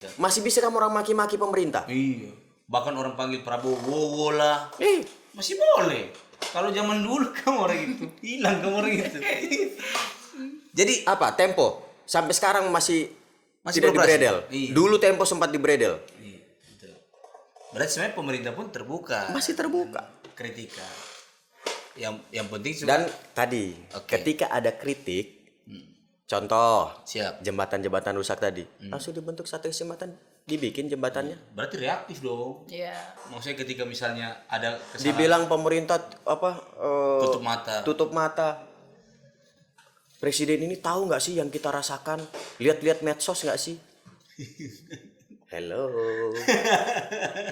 Masih bisa kamu orang maki-maki pemerintah? Iya. Bahkan orang panggil Prabowo lah. Eh, Masih boleh. Kalau zaman dulu kamu orang itu hilang kamu orang itu. Jadi apa? Tempo sampai sekarang masih tidak beroperasi. dibredel. Iya. Dulu Tempo sempat dibredel. Iya, betul. Berarti sebenarnya pemerintah pun terbuka. Masih terbuka. Kritika. Yang penting Dan tadi Oke. ketika ada kritik, contoh siap. jembatan-jembatan rusak tadi, langsung dibentuk satu jembatan, dibikin jembatannya. Berarti reaktif dong. Iya. Maksudnya ketika misalnya ada kesalahan Dibilang pemerintah tutup mata. tutup mata. Presiden ini tahu nggak sih yang kita rasakan? Lihat-lihat medsos nggak sih? Hello.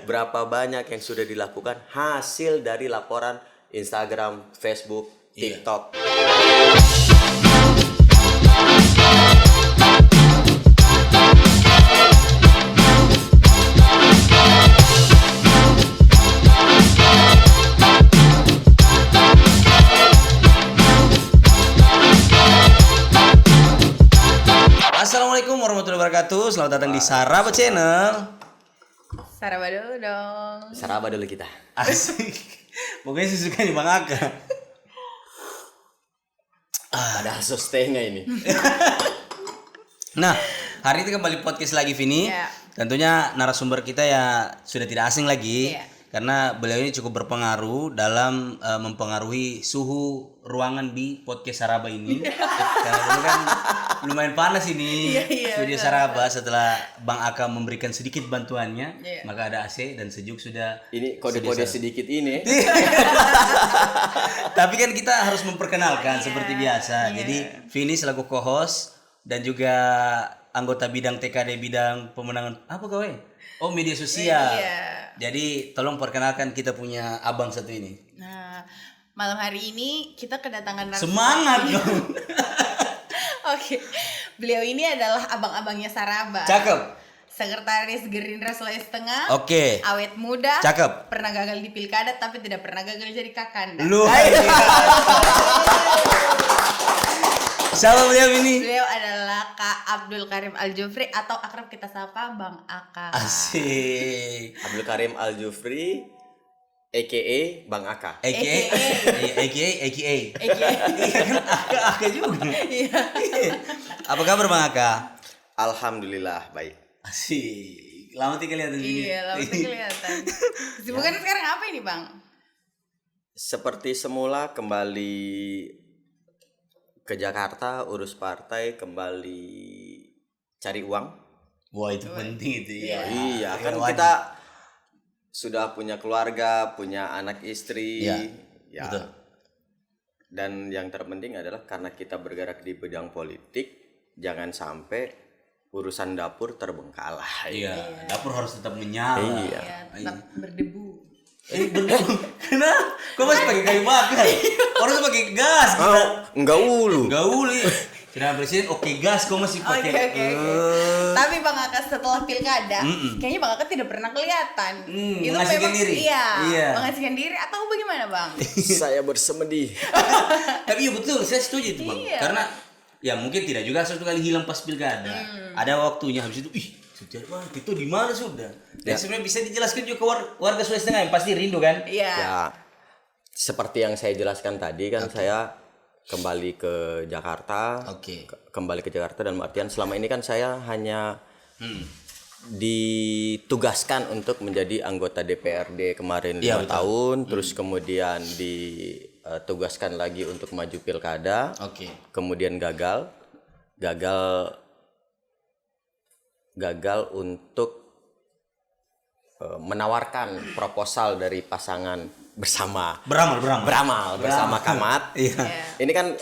Berapa banyak yang sudah dilakukan hasil dari laporan Instagram, Facebook, Iya. TikTok. Assalamualaikum warahmatullahi wabarakatuh. Selamat datang di Saraba Channel. Saraba dulu dong. Saraba dulu kita. Asik. Pokoknya sesuka nih Bang Aka. Ada setengah ini. Nah, hari ini kembali podcast lagi Vini. Iya. Tentunya narasumber kita ya sudah tidak asing lagi. Iya. Karena beliau ini cukup berpengaruh dalam mempengaruhi suhu ruangan di podcast Saraba ini. Karena dulu kan lumayan panas ini Iya, studio betul, Saraba setelah Bang Aka memberikan sedikit bantuannya, Iya. maka ada AC dan sejuk sudah. Ini kode-kode sedikit ini. Tapi kan kita harus memperkenalkan seperti biasa. Jadi Vini selaku co-host dan juga anggota bidang TKD bidang pemenangan apa gawe? Oh, media sosial. Iya. Jadi tolong perkenalkan kita punya abang satu ini. Nah, malam hari ini kita kedatangan narasumber. Semangat dong. Oke. Beliau ini adalah abang-abangnya Saraba. Cakep. Sekretaris Gerindra Sulawesi Tengah. Oke. Awet muda. Cakep. Pernah gagal di pilkada tapi tidak pernah gagal jadi kakanda. Lu. Siapa beliau ini? Beliau adalah Kak Abdul Karim Al-Jufri atau akrab kita sapa Bang Aka. Asik. Abdul Karim Al-Jufri, a.k.a. Bang Aka. AKA. AKA. Iya kan Aka juga. Iya. Apa kabar Bang Aka? Alhamdulillah baik. Asik. Lama tinggal lihat ini. Iya, lama kelihatan. Kesibukannya sekarang apa ini, Bang? Seperti semula kembali ke Jakarta, urus partai, kembali cari uang. Wah, itu penting itu ya. Iya, kan wajib. kita sudah punya keluarga, punya anak istri. Iya, Ya. betul. Dan yang terpenting adalah karena kita bergerak di bidang politik, jangan sampai urusan dapur terbengkalai. Iya, dapur harus tetap menyala. Iya. Ya, tetap berdebu. Bener. Kenapa? Kok masih pakai kayu bakar? Orang tuh pakai gas kita. Oh, enggak ulu. Gaul ya. Kira presiden oke gas kok masih pakai. Oke. Tapi Bang Aka setelah pilkada, kayaknya Bang Aka tidak pernah kelihatan. mengasihkan diri. Iya. Mengasihkan diri atau bagaimana, Bang? Saya bersemedi. Tapi iya betul, saya setuju itu Bang. Iya. Karena ya mungkin tidak juga satu kali hilang pas pilkada. Ada waktunya habis itu wah itu di mana sudah? Dan sebenarnya bisa dijelaskan juga ke warga Sulawesi Tengah yang pasti rindu kan? Iya. Ya, seperti yang saya jelaskan tadi kan saya kembali ke Jakarta. Oke. Kembali ke Jakarta dan artian selama ini kan saya hanya ditugaskan untuk menjadi anggota DPRD kemarin 5 Iya, betul. tahun, terus kemudian ditugaskan lagi untuk maju pilkada, Oke. kemudian gagal untuk menawarkan proposal dari pasangan beramal bersama Kamat. Iya. Ini kan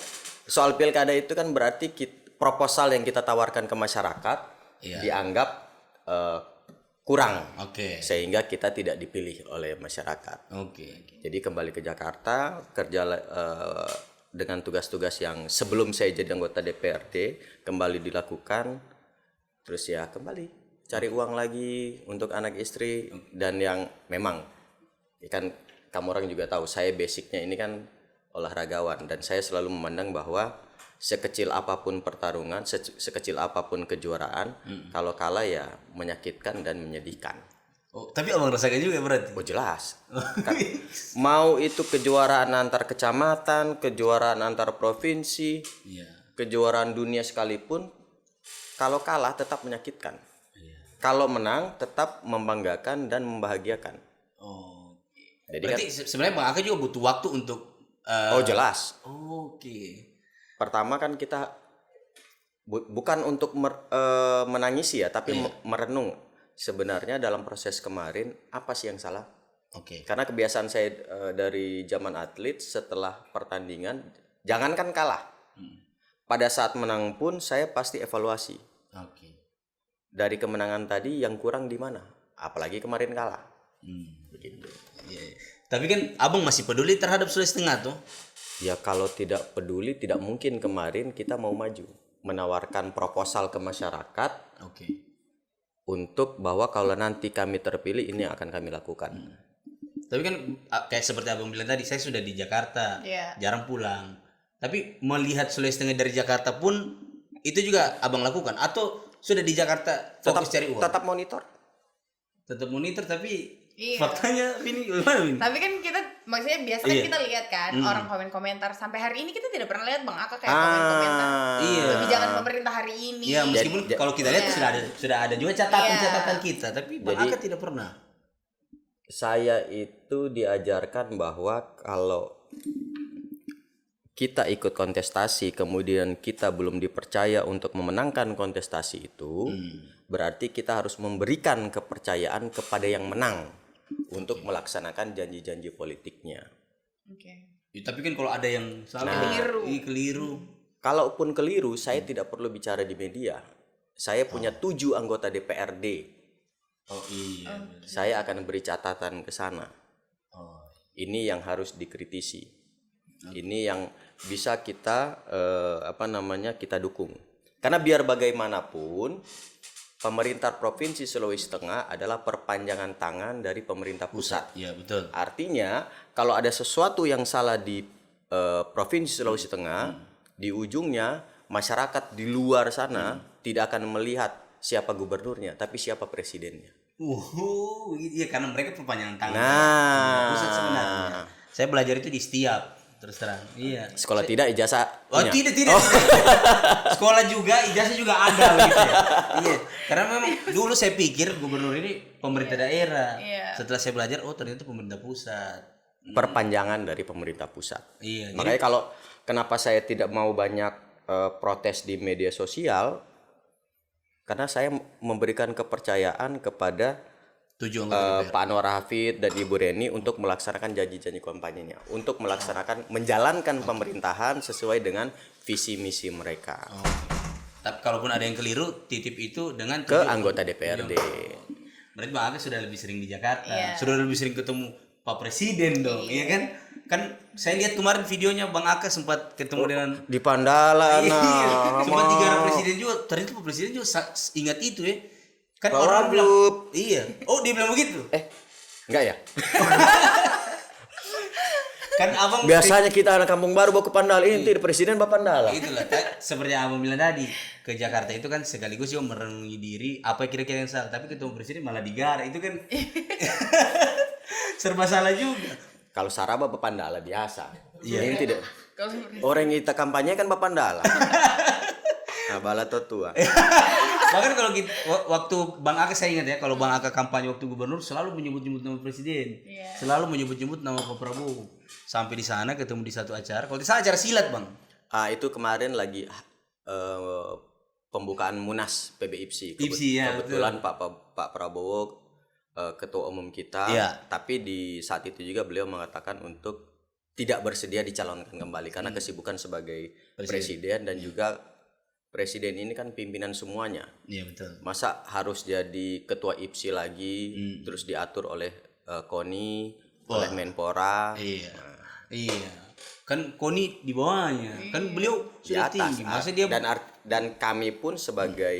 soal pilkada itu kan berarti proposal yang kita tawarkan ke masyarakat dianggap kurang, sehingga kita tidak dipilih oleh masyarakat. Oke. Jadi kembali ke Jakarta kerja dengan tugas-tugas yang sebelum saya jadi anggota DPRD kembali dilakukan, terus ya kembali cari uang lagi untuk anak istri. Dan yang memang kan kamu orang juga tahu saya basicnya ini kan olahragawan, dan saya selalu memandang bahwa sekecil apapun pertarungan, sekecil apapun kejuaraan, kalau kalah ya menyakitkan dan menyedihkan. Oh, tapi abang rasakan juga berarti. Oh jelas. Kan, mau itu kejuaraan antar kecamatan, kejuaraan antar provinsi, Iya. kejuaraan dunia sekalipun, kalau kalah tetap menyakitkan. Iya. Kalau menang tetap membanggakan dan membahagiakan. Oh. Jadi Berarti sebenarnya Bang Aka juga butuh waktu untuk oh jelas. Oke. Pertama kan kita bukan untuk menangisi ya, tapi merenung sebenarnya dalam proses kemarin apa sih yang salah. Oke. Karena kebiasaan saya dari zaman atlet, setelah pertandingan jangankan kalah, pada saat menang pun saya pasti evaluasi Oke. dari kemenangan tadi yang kurang di mana, apalagi kemarin kalah. Begitu. Iya. Tapi kan abang masih peduli terhadap Sulawesi Tengah tuh. Ya kalau tidak peduli, tidak mungkin kemarin kita mau maju menawarkan proposal ke masyarakat Oke. untuk bahwa kalau nanti kami terpilih ini akan kami lakukan. Tapi kan kayak seperti abang bilang tadi, saya sudah di Jakarta, Iya. jarang pulang. Tapi melihat Sulawesi Tengah dari Jakarta pun itu juga abang lakukan, atau sudah di Jakarta fokus cari uang? Tetap monitor. Tetap monitor, tapi Iya. faktanya ini gimana ini? Tapi kan kita maksudnya biasa kan Iya. kita lihat kan orang komen komentar, sampai hari ini kita tidak pernah lihat Bang Aka kayak komen komentar Iya. kebijakan pemerintah hari ini. Iya, meskipun kalau kita lihat sudah ada juga catatan Iya. kita, tapi Bang Jadi- Aka tidak pernah. Saya itu diajarkan bahwa kalau kita ikut kontestasi kemudian kita belum dipercaya untuk memenangkan kontestasi itu, berarti kita harus memberikan kepercayaan kepada yang menang untuk melaksanakan janji-janji politiknya. Oke. Ya, tapi kan kalau ada yang salah, Keliru. keliru. Kalaupun keliru, saya tidak perlu bicara di media. Saya punya 7 anggota DPRD. Oh iya. Saya akan beri catatan ke sana. Oh. Ini yang harus dikritisi. Ini yang bisa kita kita dukung. Karena biar bagaimanapun pemerintah Provinsi Sulawesi Tengah adalah perpanjangan tangan dari pemerintah pusat. Iya, betul. Artinya kalau ada sesuatu yang salah di Provinsi Sulawesi Tengah, di ujungnya masyarakat di luar sana tidak akan melihat siapa gubernurnya, tapi siapa presidennya. Iya, karena mereka perpanjangan tangan. Nah, Pusat sebenarnya. Saya belajar itu di Setiap, terus terang. Iya. sekolah tidak ijazah. Oh, punya. tidak. Sekolah juga, ijazah juga ada gitu ya. Iya. Karena memang dulu saya pikir gubernur ini pemerintah daerah. Iya. Setelah saya belajar, oh ternyata pemerintah pusat. Perpanjangan dari pemerintah pusat. Iya. Makanya kalau kenapa saya tidak mau banyak protes di media sosial, karena saya memberikan kepercayaan kepada 7 anggota DPR. Pak Anwar Hafid dan Ibu Reni untuk melaksanakan janji-janji kampanyenya, untuk menjalankan pemerintahan sesuai dengan visi misi mereka Tapi kalaupun ada yang keliru, titip itu dengan ke 7 anggota DPRD. Berarti Bang Aga sudah lebih sering di Jakarta, Iya. sudah lebih sering ketemu Pak Presiden dong, iya kan? Kan saya lihat kemarin videonya Bang Aga sempat ketemu dengan Di Pandala, sempat digarap Presiden juga. Ternyata Pak Presiden juga ingat itu ya. Kan Pak orang bilang, Wagub. iya. Oh, dia bilang begitu. Enggak ya? Kan abang Biasanya kita anak kampung baru bawa ke Pandala, ini Presiden Bapak Pandala. itulah seperti yang abang bilang tadi, ke Jakarta itu kan sekaligus juga merenungi diri apa kira-kira yang salah, tapi ketemu Presiden malah digarap, itu kan serba salah juga. Kalau Saraba Bapak Pandala biasa. Iya. Ini tidak. Kalau Orang yang kita kampanye kan Bapak Pandala. Nah, bala tua. Bahkan kalau kita, waktu Bang Aka saya ingat ya, kalau Bang Aka kampanye waktu gubernur selalu menyebut-nyebut nama presiden. Iya. Selalu menyebut-nyebut nama Pak Prabowo. Sampai di sana ketemu di satu acara. Kalau di sana acara silat, Bang. Itu kemarin lagi pembukaan Munas PBIPSI. IPSI, ya, Kebetulan Pak Prabowo ketua umum kita, Iya. tapi di saat itu juga beliau mengatakan untuk tidak bersedia dicalonkan kembali karena kesibukan sebagai presiden dan juga presiden ini kan pimpinan semuanya. Iya, betul. Masa harus jadi ketua IPSI lagi, terus diatur oleh KONI, oleh Menpora, Iya. Iya. Kan Koni di bawahnya. Kan beliau di sudah atas. tinggi. Masa dia Dan kami pun sebagai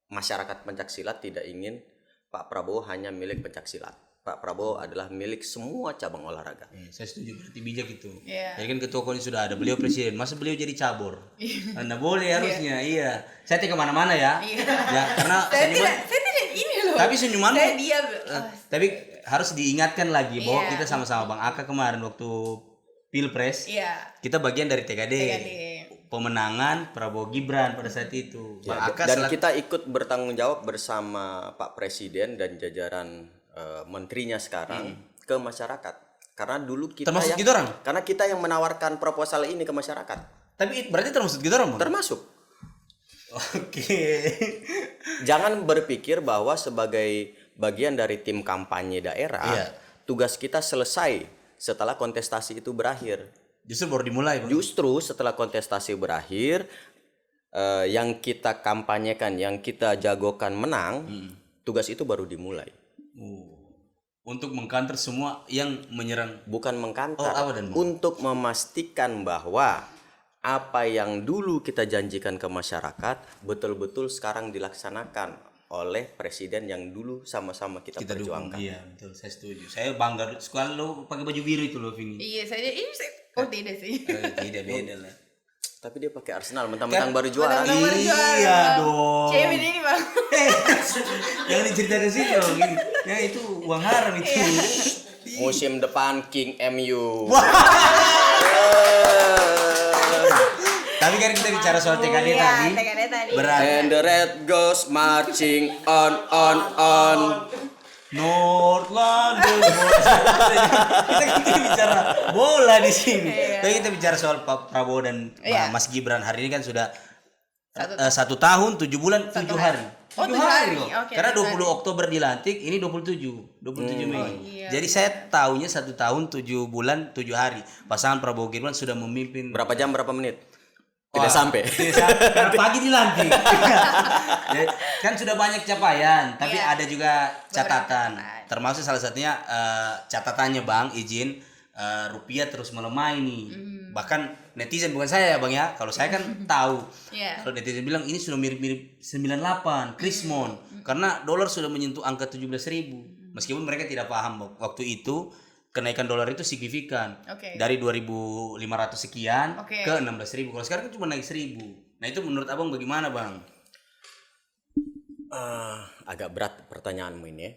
masyarakat pencaksilat tidak ingin Pak Prabowo hanya milik pencaksilat. Pak Prabowo adalah milik semua cabang olahraga. Saya setuju, berarti bijak itu. Iya. Jadi kan ketua KONI sudah ada, beliau presiden, masa beliau jadi cabur? Anda boleh harusnya, iya. Saya tidak kemana-mana ya. Iya. Ya, karena Saya seniman- tidak ini loh. Tapi senyuman Saya diam. tapi harus diingatkan lagi bahwa Iya. kita sama-sama Bang Aka kemarin waktu Pilpres, Iya. kita bagian dari TKD. TKD. Pemenangan Prabowo Gibran pada saat itu. Bang Aka Dan selaku- kita ikut bertanggung jawab bersama Pak Presiden dan jajaran menterinya sekarang ke masyarakat. Karena dulu kita Termasuk yang, kita orang? karena kita yang menawarkan proposal ini ke masyarakat. Tapi berarti termasuk kita orang, Bang? Termasuk. Oke. Jangan berpikir bahwa sebagai bagian dari tim kampanye daerah, Iya. tugas kita selesai setelah kontestasi itu berakhir. Justru baru dimulai, Bang. Justru setelah kontestasi berakhir, yang kita kampanyekan, yang kita jagokan menang, tugas itu baru dimulai. Untuk mengkanter semua yang menyerang. Bukan mengkantar, Oh, apa dan Bang? untuk memastikan bahwa apa yang dulu kita janjikan ke masyarakat betul-betul sekarang dilaksanakan oleh presiden yang dulu sama-sama kita Kita dukung. perjuangkan. Iya, betul. Saya setuju. Saya bangga sekali lo pakai baju biru itu lo, Vini. Iya, oh tidak sih. Tidak beda lah. Tapi dia pakai Arsenal mentang-mentang baru juara. Mentang-mentang baru juara. Iya dong. Cewek ini, Bang. Jangan diceritakan sini dong. Gini. Ya itu uang haram itu. Musim depan King MU. Tapi kan kita bicara soal TKD Iya, tadi. TKD tadi. Berarti And the red goes marching on. North London. Kita kan bicara bola di sini. Iya. Tapi kita bicara soal Pak Prabowo dan Iya. Mas Gibran hari ini kan sudah 1 tahun 7 bulan 7 hari. Oh, 7 7 hari. loh. Oke, Karena 7 20 hari. Oktober dilantik, ini 27 Mei. iya. Jadi saya tahunya 1 tahun 7 bulan 7 hari. Pasangan Prabowo Gibran sudah memimpin. Berapa jam, berapa menit? Wah, Tidak sampai. tidak sampai. Karena pagi dilantik. Jadi, kan sudah banyak capaian, tapi Iya. ada juga catatan. catatan. Termasuk salah satunya catatannya Bang, izin rupiah terus melemah ini. Bahkan netizen, bukan saya ya Bang ya. Kalau saya kan tahu. Iya. Kalau netizen bilang ini sudah mirip-mirip 98 Krismon karena dolar sudah menyentuh angka 17.000. Meskipun mereka tidak paham waktu itu kenaikan dolar itu signifikan. Oke. Dari 2.500 sekian Oke. ke 16.000. Kalau sekarang kan cuma naik 1.000. Nah, itu menurut Abang bagaimana, Bang? Agak berat pertanyaanmu ini ya.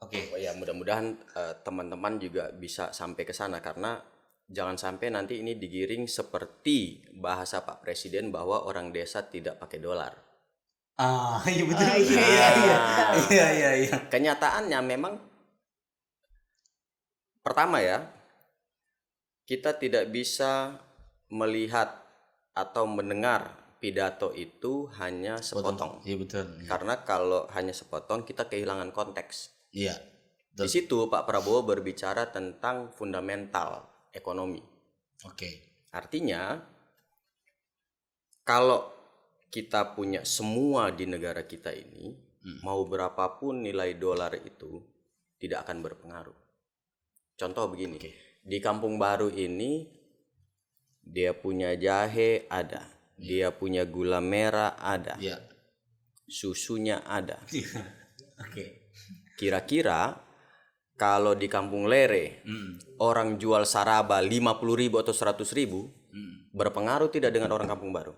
Oke. Oh ya, mudah-mudahan teman-teman juga bisa sampai ke sana, karena jangan sampai nanti ini digiring seperti bahasa Pak Presiden bahwa orang desa tidak pakai dolar. Iya betul. iya. Iya. Kenyataannya memang pertama ya, kita tidak bisa melihat atau mendengar pidato itu hanya sepotong. Iya betul. Karena kalau hanya sepotong kita kehilangan konteks. Iya. Di situ Pak Prabowo berbicara tentang fundamental ekonomi. Oke. Artinya kalau kita punya semua di negara kita ini, mau berapapun nilai dolar itu tidak akan berpengaruh. Contoh begini, di Kampung Baru ini dia punya jahe ada, dia punya gula merah ada, Iya. susunya ada. Oke. Kira-kira kalau di Kampung Lere orang jual saraba 50.000 atau 100.000, berpengaruh tidak dengan orang Kampung Baru?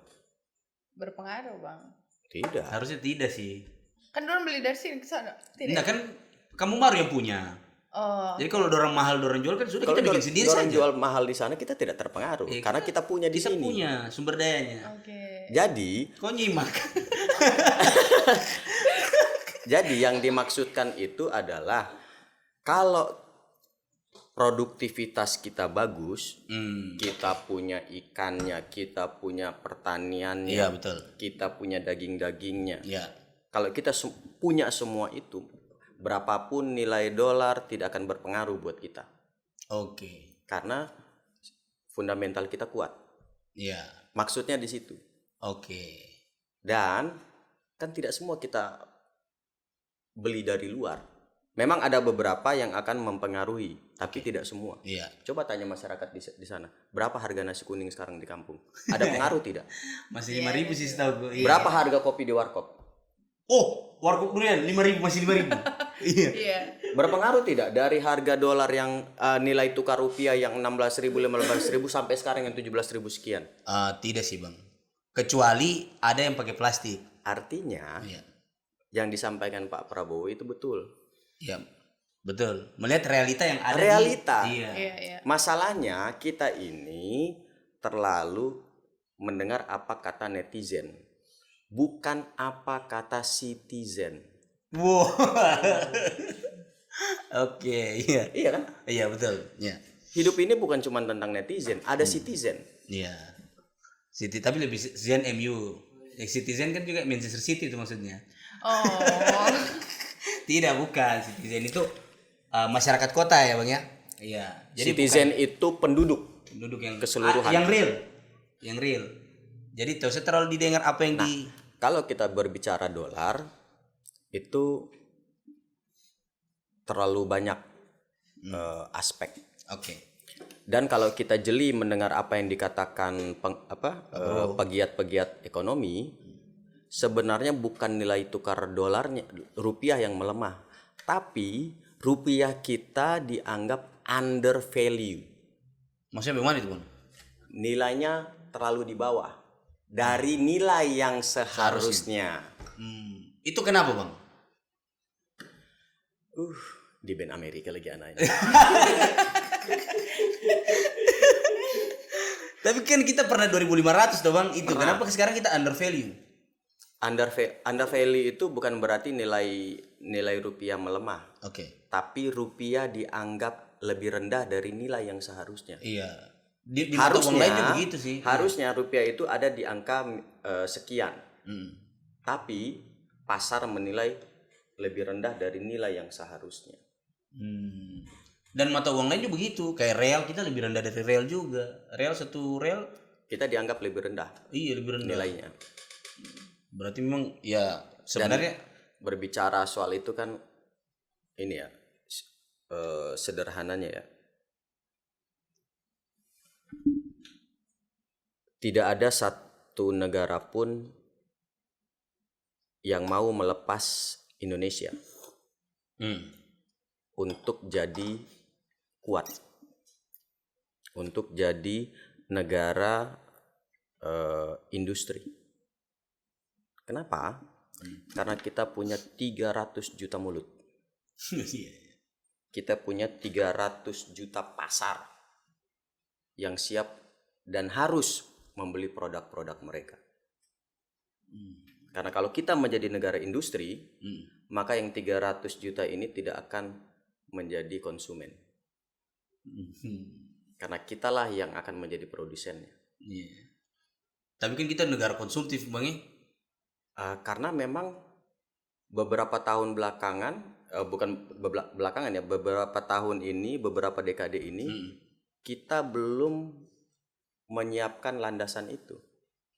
Berpengaruh, Bang. Tidak. Harusnya tidak sih. Kan orang beli dari sini ke sana. Tidak. Nah, kan kamu baru yang punya. Oh. Jadi kalau dorang mahal dorang jual kan sudah Kalau kita bikin sendiri orang saja. jual mahal di sana kita tidak terpengaruh, karena kita punya di Kita sini. punya sumber dayanya. Oke. Jadi Kok nyimak? yang dimaksudkan itu adalah kalau produktivitas kita bagus, kita punya ikannya, kita punya pertaniannya, Iya, betul. kita punya daging-dagingnya. Iya. Kalau kita punya semua itu, berapapun nilai dolar tidak akan berpengaruh buat kita, Oke. karena fundamental kita kuat. Iya. Maksudnya di situ. Oke. Dan kan tidak semua kita beli dari luar. Memang ada beberapa yang akan mempengaruhi, tapi tidak semua. Iya. Coba tanya masyarakat di sana, berapa harga nasi kuning sekarang di kampung? Ada pengaruh tidak? Masih 5.000 sih setahu gue. Iya. Berapa harga kopi di warkop? Oh, warkop durian 5.000 masih 5.000. Iya. Berpengaruh tidak dari harga dolar yang nilai tukar rupiah yang 16.000 15.000 sampai sekarang yang 17.000 sekian? Tidak sih bang, kecuali ada yang pakai plastik. Artinya Iya, yang disampaikan Pak Prabowo itu betul. iya, betul. Melihat realita yang ada. Realita. Iya. Iya, iya. Masalahnya kita ini terlalu mendengar apa kata netizen, bukan apa kata citizen. Wow. Oke, iya. Iya kan? Iya betul. Iya. Hidup ini bukan cuma tentang netizen, ada citizen. Iya. City tapi lebih Zen MU. Citizen kan juga Manchester City itu maksudnya. Oh. Tidak, bukan. Citizen itu masyarakat kota ya, Bang ya? Iya. Jadi Citizen itu penduduk. penduduk yang keseluruhan. yang real. Yang real. Jadi tidak usah terlalu didengar apa yang di Kalau kita berbicara dolar itu terlalu banyak aspek. Oke. Dan kalau kita jeli mendengar apa yang dikatakan pegiat-pegiat ekonomi, sebenarnya bukan nilai tukar dolarnya rupiah yang melemah, tapi rupiah kita dianggap under value. Maksudnya bagaimana itu, Bang? Nilainya terlalu di bawah dari nilai yang seharusnya. Itu kenapa, Bang? Di band Amerika lagi anaknya. Tapi kan kita pernah 2.500 tuh, Bang. Itu kenapa sekarang kita under value? Under value itu bukan berarti nilai rupiah melemah, Oke. tapi rupiah dianggap lebih rendah dari nilai yang seharusnya. Iya. Di mata uang lain juga begitu sih. Harusnya rupiah itu ada di angka sekian, tapi pasar menilai lebih rendah dari nilai yang seharusnya. Dan mata uang lain juga begitu. Kayak real kita lebih rendah dari real juga. Real satu real Kita dianggap lebih rendah iya lebih rendah. nilainya. Berarti memang ya sebenarnya Berbicara soal itu kan ini ya sederhananya ya. Tidak ada satu negara pun yang mau melepas Indonesia untuk jadi kuat, untuk jadi negara industri. Kenapa? Karena kita punya 300 juta mulut. Kita punya 300 juta pasar yang siap dan harus membeli produk-produk mereka. Karena kalau kita menjadi negara industri, maka yang 300 juta ini tidak akan menjadi konsumen. Karena kitalah yang akan menjadi produsennya. Iya. Tapi kan kita negara konsumtif, Bang. Karena memang beberapa tahun belakangan, belakangan ya, beberapa tahun ini, beberapa dekade ini, kita belum menyiapkan landasan itu.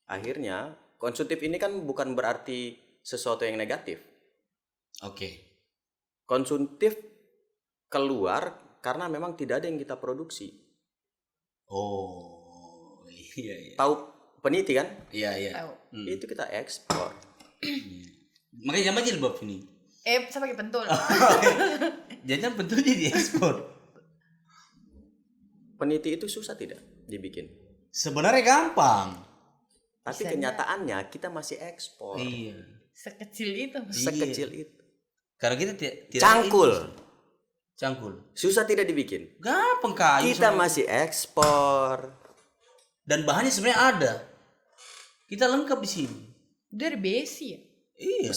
Akhirnya konsumtif ini kan bukan berarti sesuatu yang negatif. Oke. Konsumtif keluar karena memang tidak ada yang kita produksi. Oh, iya. Tahu peniti kan? Iya. Tahu. Itu kita ekspor. Makanya jangan jilbab ini. Saya pakai pentul. Jajan bentuknya diekspor. Peniti itu susah tidak dibikin? Sebenarnya gampang. Tapi kenyataannya kita masih ekspor. Iya. Sekecil itu. Sekecil itu. Karena kita tidak Cangkul. Susah tidak dibikin? Gampang kayu. Kita masih ekspor. Dan bahannya sebenarnya ada. Kita lengkap di sini. Dari besi ya? Iya.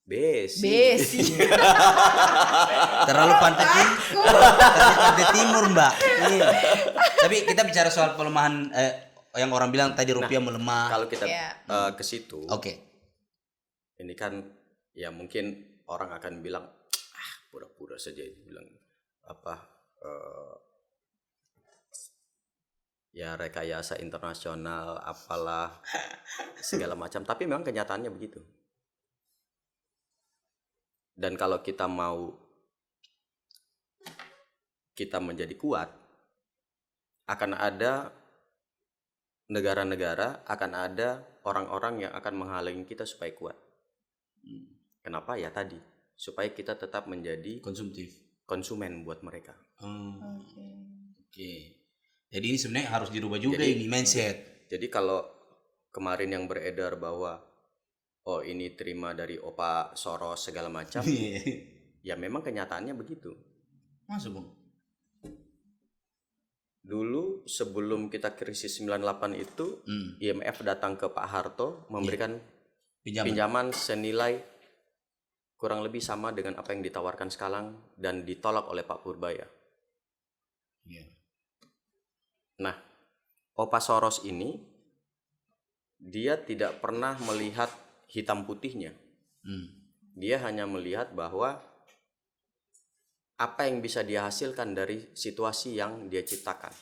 Besi. Terlalu pantai timur, Mbak. Iya. Tapi kita bicara soal pelemahan yang orang bilang tadi rupiah melemah. Kalau kita ke situ, Oke. ini kan ya mungkin orang akan bilang pura-pura saja itu bilang ya rekayasa internasional apalah segala macam, tapi memang kenyataannya begitu. Dan kalau kita menjadi kuat, akan ada negara-negara, akan ada orang-orang yang akan menghalangi kita supaya kuat. Kenapa? Ya tadi, supaya kita tetap menjadi Konsumtif. konsumen buat mereka. Oke. Jadi ini sebenarnya harus dirubah juga ini mindset. Jadi kalau kemarin yang beredar bahwa oh ini terima dari Opa Soros segala macam, ya memang kenyataannya begitu. Masuk Bang. Dulu sebelum kita krisis 98 itu, IMF datang ke Pak Harto memberikan pinjaman senilai kurang lebih sama dengan apa yang ditawarkan sekarang dan ditolak oleh Pak Purbaya. Nah, Opa Soros ini dia tidak pernah melihat hitam putihnya. Dia hanya melihat bahwa apa yang bisa dia hasilkan dari situasi yang dia ciptakan.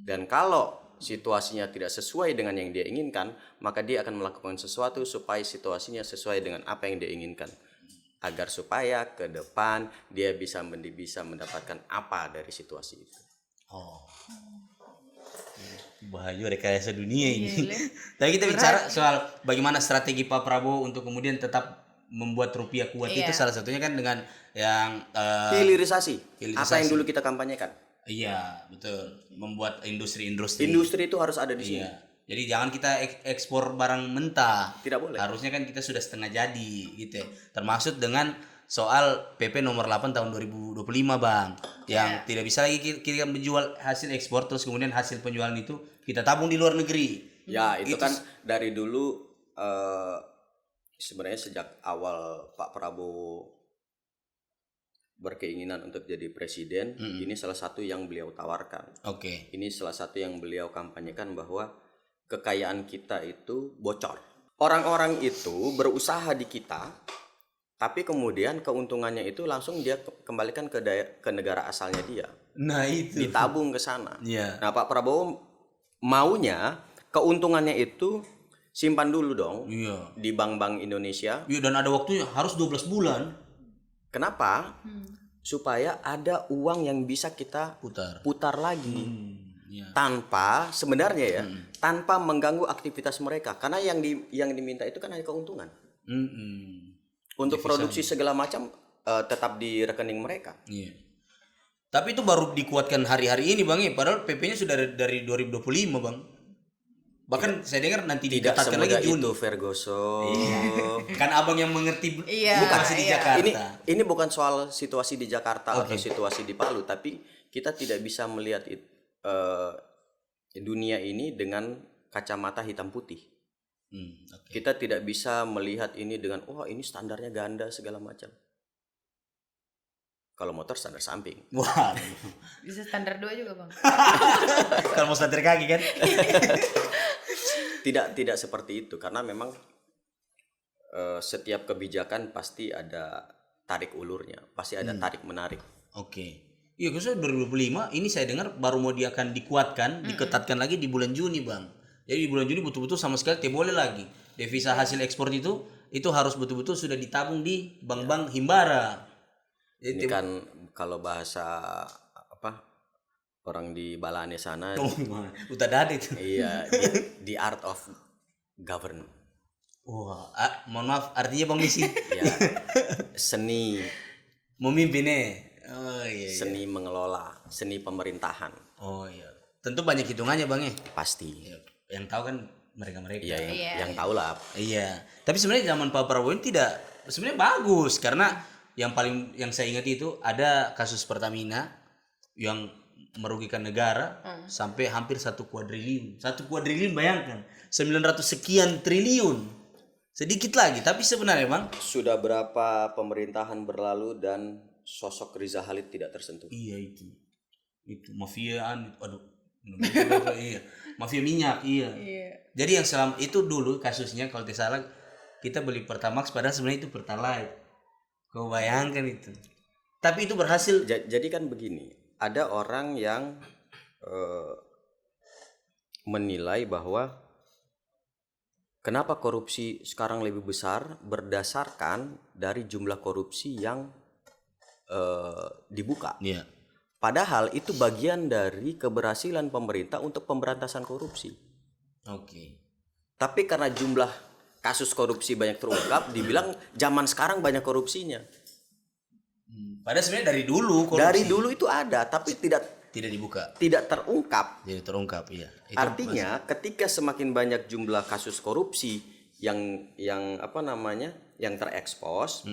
Dan kalau situasinya tidak sesuai dengan yang dia inginkan, maka dia akan melakukan sesuatu supaya situasinya sesuai dengan apa yang dia inginkan. Agar supaya ke depan dia bisa mendapatkan apa dari situasi itu. Bahaya rekayasa dunia ini. Tapi kita bicara soal bagaimana strategi Pak Prabowo untuk kemudian tetap membuat rupiah kuat itu salah satunya kan dengan yang hilirisasi. Apa yang dulu kita kampanyekan. Iya, betul. Membuat industri. Industri itu harus ada di sini. Iya. Jadi jangan kita ekspor barang mentah. Tidak boleh. Harusnya kan kita sudah setengah jadi gitu ya. Termasuk dengan soal PP nomor 8 tahun 2025 Bang. Yang tidak bisa lagi kita menjual hasil ekspor terus kemudian hasil penjualan itu kita tabung di luar negeri. Ya, itu kan dari dulu sebenarnya sejak awal Pak Prabowo berkeinginan untuk jadi presiden, ini salah satu yang beliau tawarkan. Oke. Ini salah satu yang beliau kampanyekan bahwa kekayaan kita itu bocor. Orang-orang itu berusaha di kita, tapi kemudian keuntungannya itu langsung dia kembalikan ke negara asalnya dia. Nah itu. Ditabung ke sana. Iya. Nah Pak Prabowo maunya keuntungannya itu simpan dulu dong di bank-bank Indonesia. Iya, dan ada waktunya harus 12 bulan. Kenapa? Supaya ada uang yang bisa kita putar lagi. Tanpa sebenarnya tanpa mengganggu aktivitas mereka. Karena yang diminta itu kan hanya keuntungan. Untuk produksi segala macam tetap di rekening mereka. Iya. Tapi itu baru dikuatkan hari-hari ini Bang ya. Padahal PP-nya sudah dari 2025 Bang. Bahkan saya dengar nanti Tidak diketatkan lagi Juni. itu Fergoso. Kan abang yang mengerti Bukan masih di Jakarta. Ini bukan soal situasi di Jakarta atau situasi di Palu, tapi kita tidak bisa melihat dunia ini dengan kacamata hitam putih. Kita tidak bisa melihat ini dengan ini standarnya ganda segala macam. Kalau motor standar samping. Wah. Bisa standar 2 juga Bang. Kalau mau standar kaki kan. Tidak seperti itu karena memang setiap kebijakan pasti ada tarik ulurnya, pasti ada tarik menarik. Oke. Iya, khususnya 2025 ini saya dengar baru mau akan dikuatkan, diketatkan lagi di bulan Juni, Bang. Jadi di bulan Juni betul-betul sama sekali tidak boleh lagi. Devisa hasil ekspor itu harus betul-betul sudah ditabung di bank-bank himbara. Jadi ini kan kalau bahasa orang di Balane sana. Udah ada itu. Iya, the art of govern. Wah, mohon maaf, artinya Bang Misi. Ya, seni memimpinnya. Seni mengelola, seni pemerintahan. Oh iya. Tentu banyak hitungannya Bang ya. Pasti. Yang tahu kan mereka-mereka. Iya, yang tahu lah. Iya. Tapi sebenarnya zaman Pak Prabowo ini sebenarnya bagus karena yang saya ingat itu ada kasus Pertamina yang merugikan negara sampai hampir 1 kuadriliun. 1 kuadriliun bayangkan, 900 sekian triliun. Sedikit lagi, tapi sebenarnya Bang, sudah berapa pemerintahan berlalu dan sosok Riza Khalid tidak tersentuh. Iya itu mafiaan, iya. Mafia minyak, iya. Jadi yang selama itu dulu kasusnya kalau tidak salah kita beli Pertamax padahal sebenarnya itu Pertalite. Kau bayangkan itu. Tapi itu berhasil. Jadi kan begini, ada orang yang menilai bahwa kenapa korupsi sekarang lebih besar berdasarkan dari jumlah korupsi yang dibuka. Iya. Padahal itu bagian dari keberhasilan pemerintah untuk pemberantasan korupsi. Oke. Tapi karena jumlah kasus korupsi banyak terungkap, dibilang zaman sekarang banyak korupsinya. Padahal sebenarnya dari dulu korupsi Dari dulu itu ada, tapi tidak dibuka, tidak terungkap. jadi terungkap. Iya. Itu Artinya ketika semakin banyak jumlah kasus korupsi yang yang terekspos,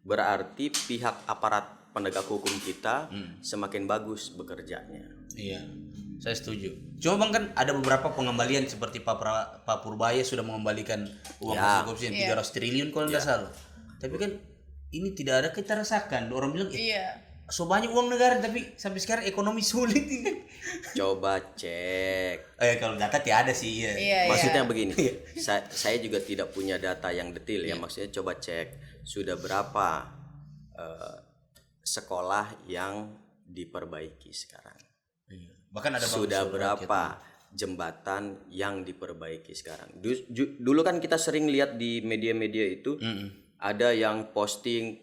berarti pihak aparat penegak hukum kita semakin bagus bekerjanya. Iya, saya setuju. Cuma bang kan ada beberapa pengembalian seperti Pak Purbaya sudah mengembalikan uang hasil korupsi yang 300 triliun kalau nggak salah. Tapi kan ini tidak ada kita rasakan. Orang bilang, so banyak uang negara tapi sampai sekarang ekonomi sulit ini. Coba cek. Kalau data tidak ada sih. Iya. Maksudnya begini, saya juga tidak punya data yang detail ya. Maksudnya coba cek sudah berapa sekolah yang diperbaiki sekarang. Iya. Bahkan ada Sudah berapa jembatan yang diperbaiki sekarang. Dulu kan kita sering lihat di media-media itu ada yang posting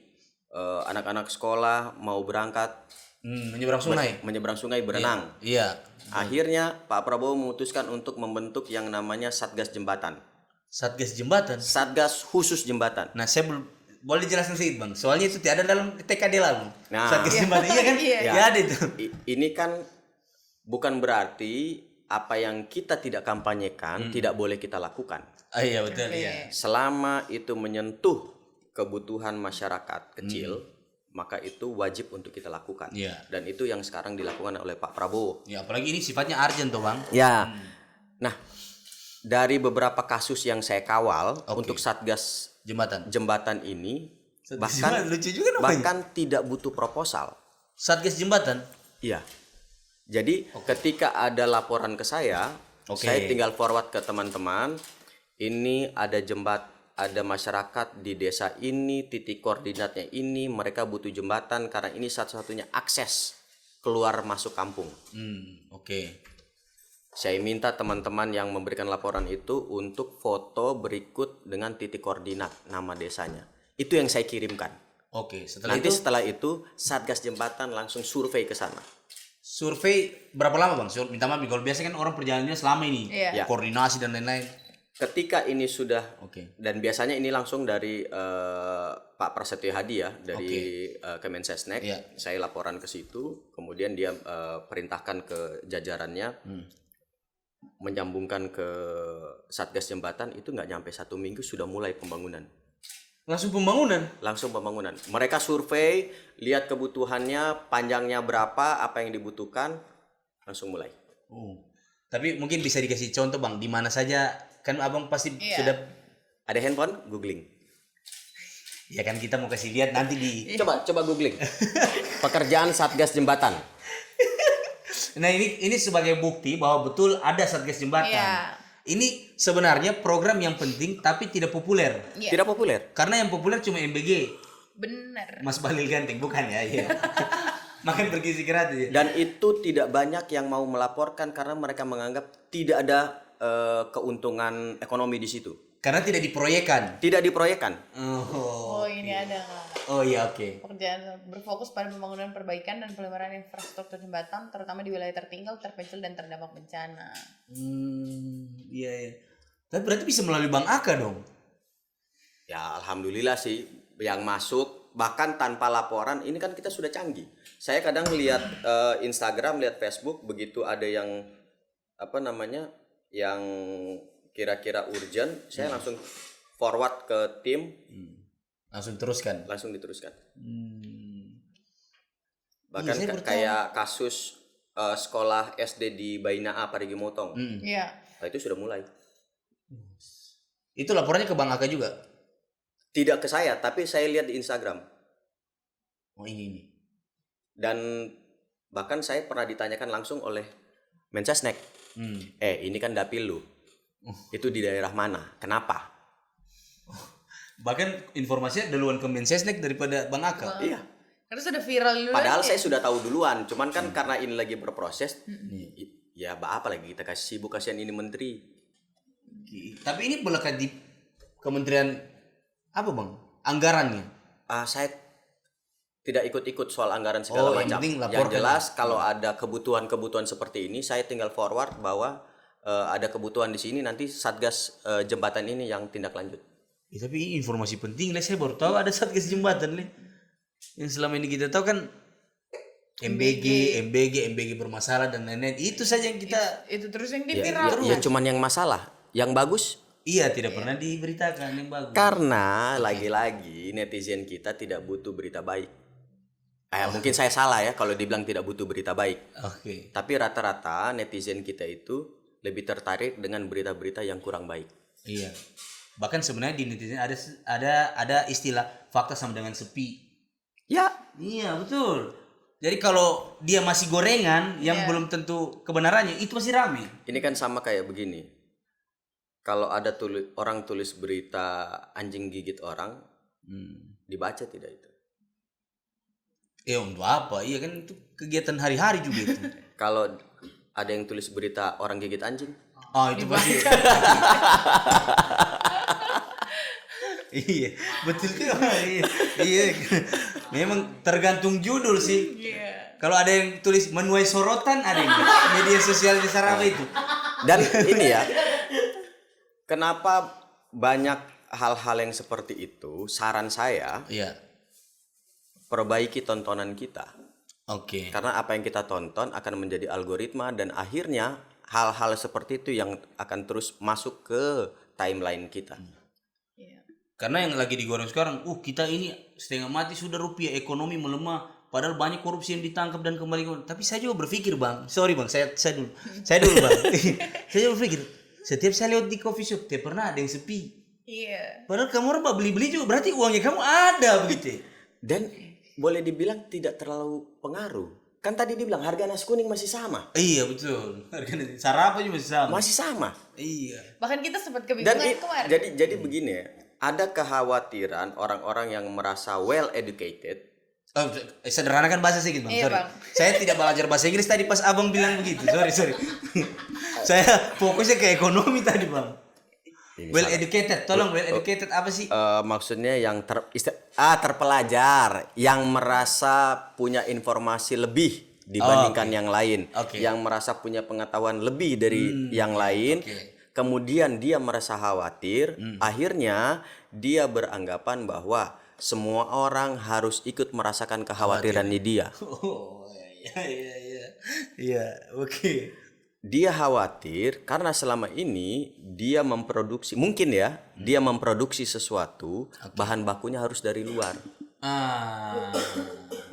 anak-anak sekolah mau berangkat menyeberang sungai berenang. Iya. Akhirnya Pak Prabowo memutuskan untuk membentuk yang namanya Satgas Jembatan. Satgas jembatan. Satgas khusus jembatan. Nah, saya boleh jelaskan sedikit bang. Soalnya itu tidak ada dalam TKD lalu. Nah, Satgas jembatan iya kan? Iya ada itu. Ini kan bukan berarti apa yang kita tidak kampanyekan tidak boleh kita lakukan. Iya betul ya. Selama itu menyentuh kebutuhan masyarakat kecil, maka itu wajib untuk kita lakukan. Dan itu yang sekarang dilakukan oleh Pak Prabowo. Ya, apalagi ini sifatnya urgent tuh bang. Ya. Nah, dari beberapa kasus yang saya kawal untuk Satgas jembatan ini, lucu juga bahkan tidak butuh proposal. Satgas jembatan. Iya. Jadi ketika ada laporan ke saya tinggal forward ke teman-teman. Ini ada masyarakat di desa ini, titik koordinatnya ini, mereka butuh jembatan karena ini satu-satunya akses keluar masuk kampung. Saya minta teman-teman yang memberikan laporan itu untuk foto berikut dengan titik koordinat nama desanya. Itu yang saya kirimkan. Setelah itu Satgas Jembatan langsung survei ke sana. Survei berapa lama bang? Minta maaf, kalau biasa kan orang perjalanannya selama ini, koordinasi dan lain-lain. Ketika ini sudah, dan biasanya ini langsung dari Pak Prasetyo Hadi ya, dari Kemensesnek, saya laporan ke situ, kemudian dia perintahkan ke jajarannya, menyambungkan ke Satgas Jembatan, itu nggak nyampe 1 minggu sudah mulai pembangunan. Langsung pembangunan? Langsung pembangunan. Mereka survei, lihat kebutuhannya, panjangnya berapa, apa yang dibutuhkan, langsung mulai. Tapi mungkin bisa dikasih contoh bang, di mana saja, kan abang pasti sudah ada handphone, googling. Ya kan kita mau kasih lihat nanti di. Coba googling. Pekerjaan Satgas Jembatan. Nah ini sebagai bukti bahwa betul ada Satgas Jembatan. Ini sebenarnya program yang penting tapi tidak populer. Tidak populer. Karena yang populer cuma MBG. Bener. Mas Balil Ganteng bukan ya? Iya. Makan bergizi gratis. Dan itu tidak banyak yang mau melaporkan karena mereka menganggap tidak ada keuntungan ekonomi di situ. Karena tidak diproyekkan. Tidak diproyekkan. Ini ada nggak? Oh iya Pekerjaan berfokus pada pembangunan perbaikan dan pelebaran infrastruktur jembatan, terutama di wilayah tertinggal, terpencil dan terdampak bencana. Iya. Tapi berarti bisa melalui Bang Aka dong? Ya alhamdulillah sih yang masuk bahkan tanpa laporan. Ini kan kita sudah canggih. Saya kadang lihat Instagram, lihat Facebook, begitu ada yang yang kira-kira urgent, saya langsung forward ke tim, langsung diteruskan. Bahkan kayak kasus sekolah SD di Bainaa Parigi Motong, nah, itu sudah mulai. Itu laporannya ke Bang Aka juga? Tidak ke saya, tapi saya lihat di Instagram. Ini. Dan bahkan saya pernah ditanyakan langsung oleh Mensesnek. Ini kan dapil lu. Itu di daerah mana? Kenapa? Bahkan informasinya duluan ke Mensesnek daripada Bang Aka. Iya. Karena sudah viral dulu. Padahal saya sudah tahu duluan, cuman kan karena ini lagi berproses, ya apa lagi kita kasih sibuk, kasihan ini menteri. Tapi ini melekat di Kementerian apa bang? Anggarannya? Saya tidak ikut-ikut soal anggaran segala macam. Yang jelas kalau ada kebutuhan-kebutuhan seperti ini, saya tinggal forward bahwa ada kebutuhan di sini, nanti Satgas jembatan ini yang tindak lanjut. Tapi ini informasi penting lah, saya baru tahu ada Satgas jembatan nih. Yang selama ini kita tahu kan MBG bermasalah dan lain-lain. Itu saja yang kita Itu terus yang Ya, diviral. ya cuman yang masalah, yang bagus. tidak pernah diberitakan yang bagus. Karena lagi-lagi netizen kita tidak butuh berita baik. Mungkin saya salah ya kalau dibilang tidak butuh berita baik. Oke. Tapi rata-rata netizen kita itu lebih tertarik dengan berita-berita yang kurang baik. Iya. Bahkan sebenarnya di netizen ada istilah fakta sama dengan sepi. Ya, Iya, betul. Jadi kalau dia masih gorengan yang belum tentu kebenarannya, itu masih rame. ini kan sama kayak begini. Kalau ada orang tulis berita anjing gigit orang, dibaca tidak itu? Untuk apa? Iya kan itu kegiatan hari-hari juga itu. Kalau ada yang tulis berita orang gigit anjing, Oh, itu pasti. Iya, betul tuh. Iya. Memang tergantung judul sih. Iya. Kalau ada yang tulis menuai sorotan, ada yang media sosial di Sarawak itu. dan ini ya, kenapa banyak hal-hal yang seperti itu? Saran saya, Iya. perbaiki tontonan kita. Oke. Karena apa yang kita tonton akan menjadi algoritma dan akhirnya hal-hal seperti itu yang akan terus masuk ke timeline kita. Iya. Karena yang lagi digoreng sekarang, kita ini setengah mati sudah rupiah, ekonomi melemah, padahal banyak korupsi yang ditangkap dan kembali. Tapi saya juga berpikir bang, sorry bang, saya dulu bang, saya juga berpikir, setiap saya lewat di coffee shop, tiap pernah ada yang sepi. Iya. Padahal kamu orang beli-beli juga, berarti uangnya kamu ada begitu. Dan boleh dibilang tidak terlalu pengaruh. Kan tadi dibilang harga nasi kuning masih sama. Iya betul, harganya sarapan juga masih sama. Masih sama. Iya. Bahkan kita sempat Dan kebingungan kemarin. jadi begini ya, ada kekhawatiran orang-orang yang merasa well educated. Sederhanakan bahasa sedikit bang, Iya, sorry. Bang. Saya tidak belajar bahasa Inggris tadi pas abang bilang begitu, sorry. Saya fokusnya ke ekonomi tadi bang. Well educated, tolong well educated apa sih? Maksudnya yang terpelajar, yang merasa punya informasi lebih dibandingkan yang lain, Oke. yang merasa punya pengetahuan lebih dari yang lain. Kemudian dia merasa khawatir, akhirnya dia beranggapan bahwa semua orang harus ikut merasakan kekhawatirannya dia. Oh iya, oke. Dia khawatir karena selama ini dia memproduksi, mungkin ya, dia memproduksi sesuatu, bahan bakunya harus dari luar.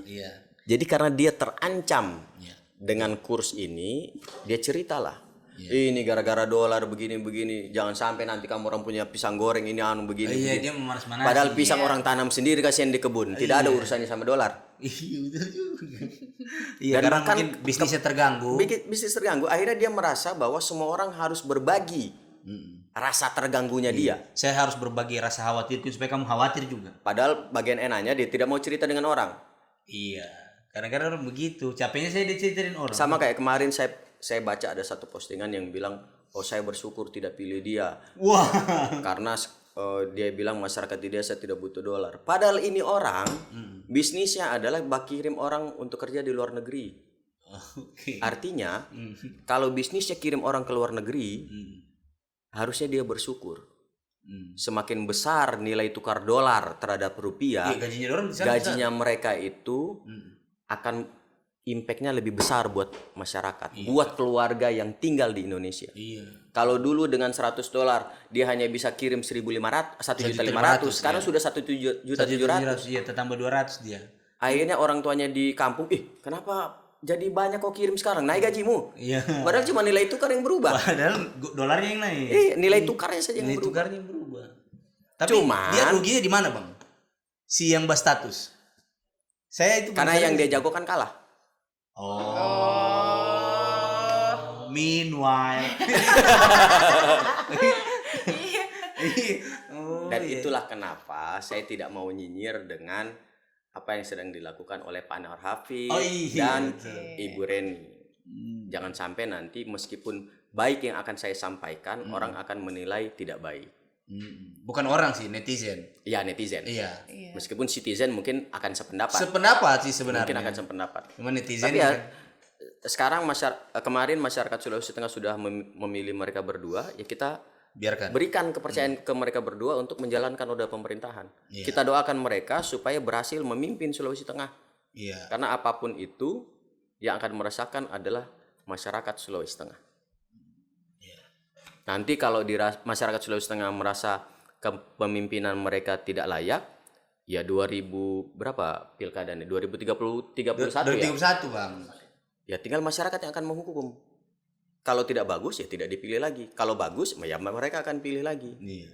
Iya. Jadi karena dia terancam dengan kurs ini, dia ceritalah. Ini gara-gara dolar begini-begini, jangan sampai nanti kamu orang punya pisang goreng ini begini. Iya, begini. dia memanas-manasi. Padahal pisang orang tanam sendiri kasihan di kebun, tidak ada urusannya sama dolar. Iya betul juga. Iya, Dan karena bahkan mungkin bisnisnya terganggu. Bisnis terganggu, akhirnya dia merasa bahwa semua orang harus berbagi rasa terganggunya dia. Saya harus berbagi rasa khawatirku supaya kamu khawatir juga. Padahal bagian enaknya dia tidak mau cerita dengan orang. Iya. Kadang-kadang orang begitu. Capeknya saya diceritain orang. Sama kayak kemarin saya baca ada satu postingan yang bilang, oh saya bersyukur tidak pilih dia. Wah. Karena dia bilang masyarakat di desa tidak butuh dolar. Padahal ini orang bisnisnya adalah kirim orang untuk kerja di luar negeri. Oke. Artinya kalau bisnisnya kirim orang ke luar negeri, harusnya dia bersyukur. Semakin besar nilai tukar dolar terhadap rupiah, Iya, gajinya orang di sana gajinya mereka itu akan impactnya lebih besar buat masyarakat, buat keluarga yang tinggal di Indonesia. Iya. Kalau dulu dengan $100 dia hanya bisa kirim 1.500, 1.500.000, sekarang sudah 1.700.000. Iya, tambah 200 dia. Akhirnya orang tuanya di kampung, kenapa jadi banyak kok kirim sekarang? Naik gajimu. Iya. Padahal cuma nilai tukar yang berubah. Padahal dolarnya yang naik. Nilai tukarnya saja yang Nilai berubah. tukarnya yang berubah. Tapi Cuman- dia ruginya di mana, Bang? Si yang berstatus. Saya itu Karena yang dia jagokan kalah. Meanwhile. Dan itulah kenapa saya tidak mau nyinyir dengan apa yang sedang dilakukan oleh Pak Anwar Hafiz dan Ibu Reni. Jangan sampai nanti meskipun baik yang akan saya sampaikan, orang akan menilai tidak baik. Bukan orang sih, netizen. Ya, netizen. Iya. Meskipun citizen mungkin akan sependapat. Sependapat sih sebenarnya. Mungkin akan sependapat. Cuma netizen Tapi ya, kan. sekarang kemarin masyarakat Sulawesi Tengah sudah memilih mereka berdua, ya kita Biarkan. berikan kepercayaan ke mereka berdua untuk menjalankan roda pemerintahan. Iya. Kita doakan mereka supaya berhasil memimpin Sulawesi Tengah. Iya. Karena apapun itu yang akan merasakan adalah masyarakat Sulawesi Tengah. Nanti kalau di masyarakat Sulawesi Tengah merasa kepemimpinan mereka tidak layak, ya 2000 berapa pilkada nih? 2031 ya. 2031 Bang. Ya tinggal masyarakat yang akan menghukum. Kalau tidak bagus ya tidak dipilih lagi. Kalau bagus ya mereka akan pilih lagi. Iya.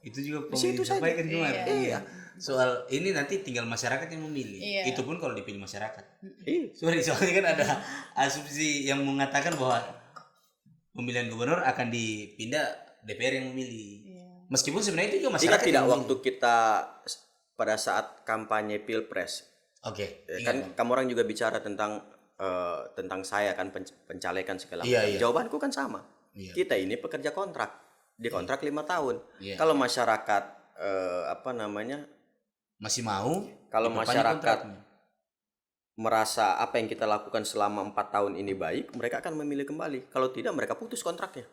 Itu juga situ pemerintah sampaikan kemarin. Iya. Soal ini nanti tinggal masyarakat yang memilih. Iya. Itu pun kalau dipilih masyarakat. Iya. Soalnya kan ada asumsi yang mengatakan bahwa pemilihan gubernur akan dipindah DPR yang memilih. Meskipun sebenarnya itu juga Ingat masyarakat tidak yang waktu kita pada saat kampanye Pilpres, memilih. Oke. kan kamu orang juga bicara tentang saya kan pencalekan segala Iya, macam. iya. Jawabanku kan sama. Iya. Kita ini pekerja kontrak, dikontrak 5 tahun. Iya. Kalau masyarakat Masih mau? kalau diperpanjang masyarakat kontraknya. merasa apa yang kita lakukan selama 4 tahun ini baik, mereka akan memilih kembali. Kalau tidak, mereka putus kontraknya.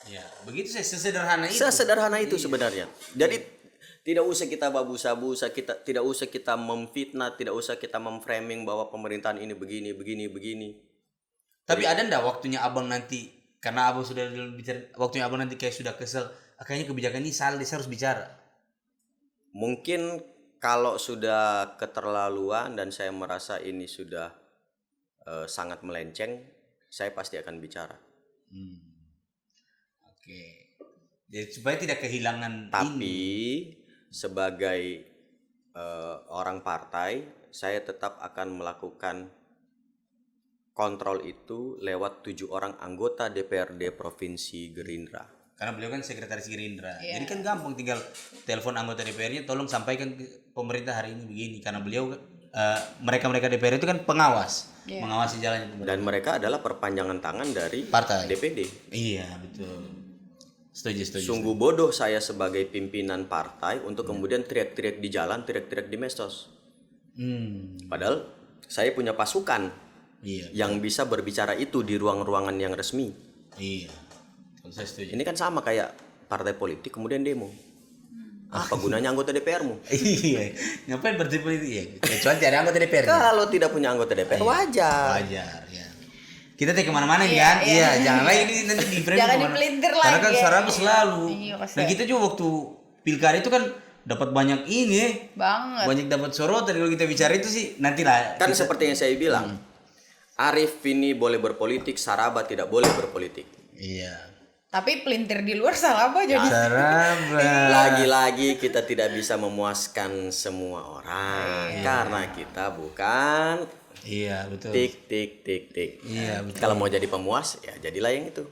Ya, begitu sesederhana itu. Sesederhana itu sebenarnya. Jadi tidak usah kita babusa-busa, tidak usah kita memfitnah, tidak usah kita memframing bahwa pemerintahan ini begini. Tapi ada ndak waktunya abang nanti, karena abang sudah bicara, waktunya abang nanti kayak sudah kesel, kayaknya kebijakan ini salah, saya harus bicara. Mungkin kalau sudah keterlaluan dan saya merasa ini sudah sangat melenceng, saya pasti akan bicara. Oke. Jadi supaya tidak kehilangan Tapi sebagai orang partai, saya tetap akan melakukan kontrol itu lewat 7 orang anggota DPRD Provinsi Gerindra. karena beliau kan sekretaris Gerindra. Jadi kan gampang tinggal telepon anggota DPR-nya, tolong sampaikan ke pemerintah hari ini begini, karena beliau mereka DPR itu kan pengawas, mengawasi jalannya pemerintah. Dan mereka adalah perpanjangan tangan dari Partai. DPD. Iya, betul. Setuju. Sungguh bodoh saya sebagai pimpinan partai untuk kemudian teriak-teriak di jalan, teriak-teriak di medsos. Padahal saya punya pasukan Iya. yang bisa berbicara itu di ruang-ruangan yang resmi. Iya. Saya setuju. Ini kan sama kayak partai politik kemudian demo. Apa gunanya anggota DPR-mu? Iya. Ngapain berarti politik ya? Kecuali ada anggota DPR. Kalau tidak punya anggota DPR wajar. Wajar ya. Kita teh kemana-mana nih kan? Iya, jangan lagi ini nanti di frame Jangan kemana. dipelintir Karena lagi kan ya. Sarab selalu. Iya, pasti. Nah kita juga waktu pilkada itu kan dapat banyak ini, Banget. banyak dapat sorotan. Kalau kita bicara itu sih nantilah. Kan seperti yang saya bilang, Arif ini boleh berpolitik, Saraba tidak boleh berpolitik. Iya. Tapi pelintir di luar salah apa jadi? Saraba. Lagi-lagi kita tidak bisa memuaskan semua orang karena kita bukan Iya betul. tik. Iya betul. Kalau mau jadi pemuas ya jadilah yang itu.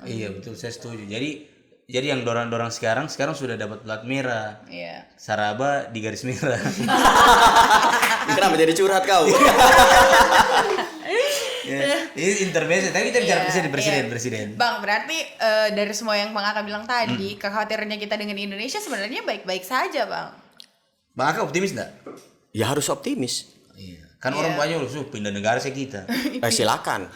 Iya betul, saya setuju. Jadi yang dorang-dorang sekarang sudah dapat plat merah. Iya. Saraba di garis merah. Kenapa jadi curhat kau? Ya, ini intermezzo. Tapi kita bicara presiden. Bang, berarti dari semua yang Bang Aka bilang tadi, kekhawatirannya kita dengan Indonesia sebenarnya baik-baik saja, Bang. Bang Aka optimis enggak? Ya harus optimis. Iya. Kan orang banyak loh pindah negara saya kita. Silakan.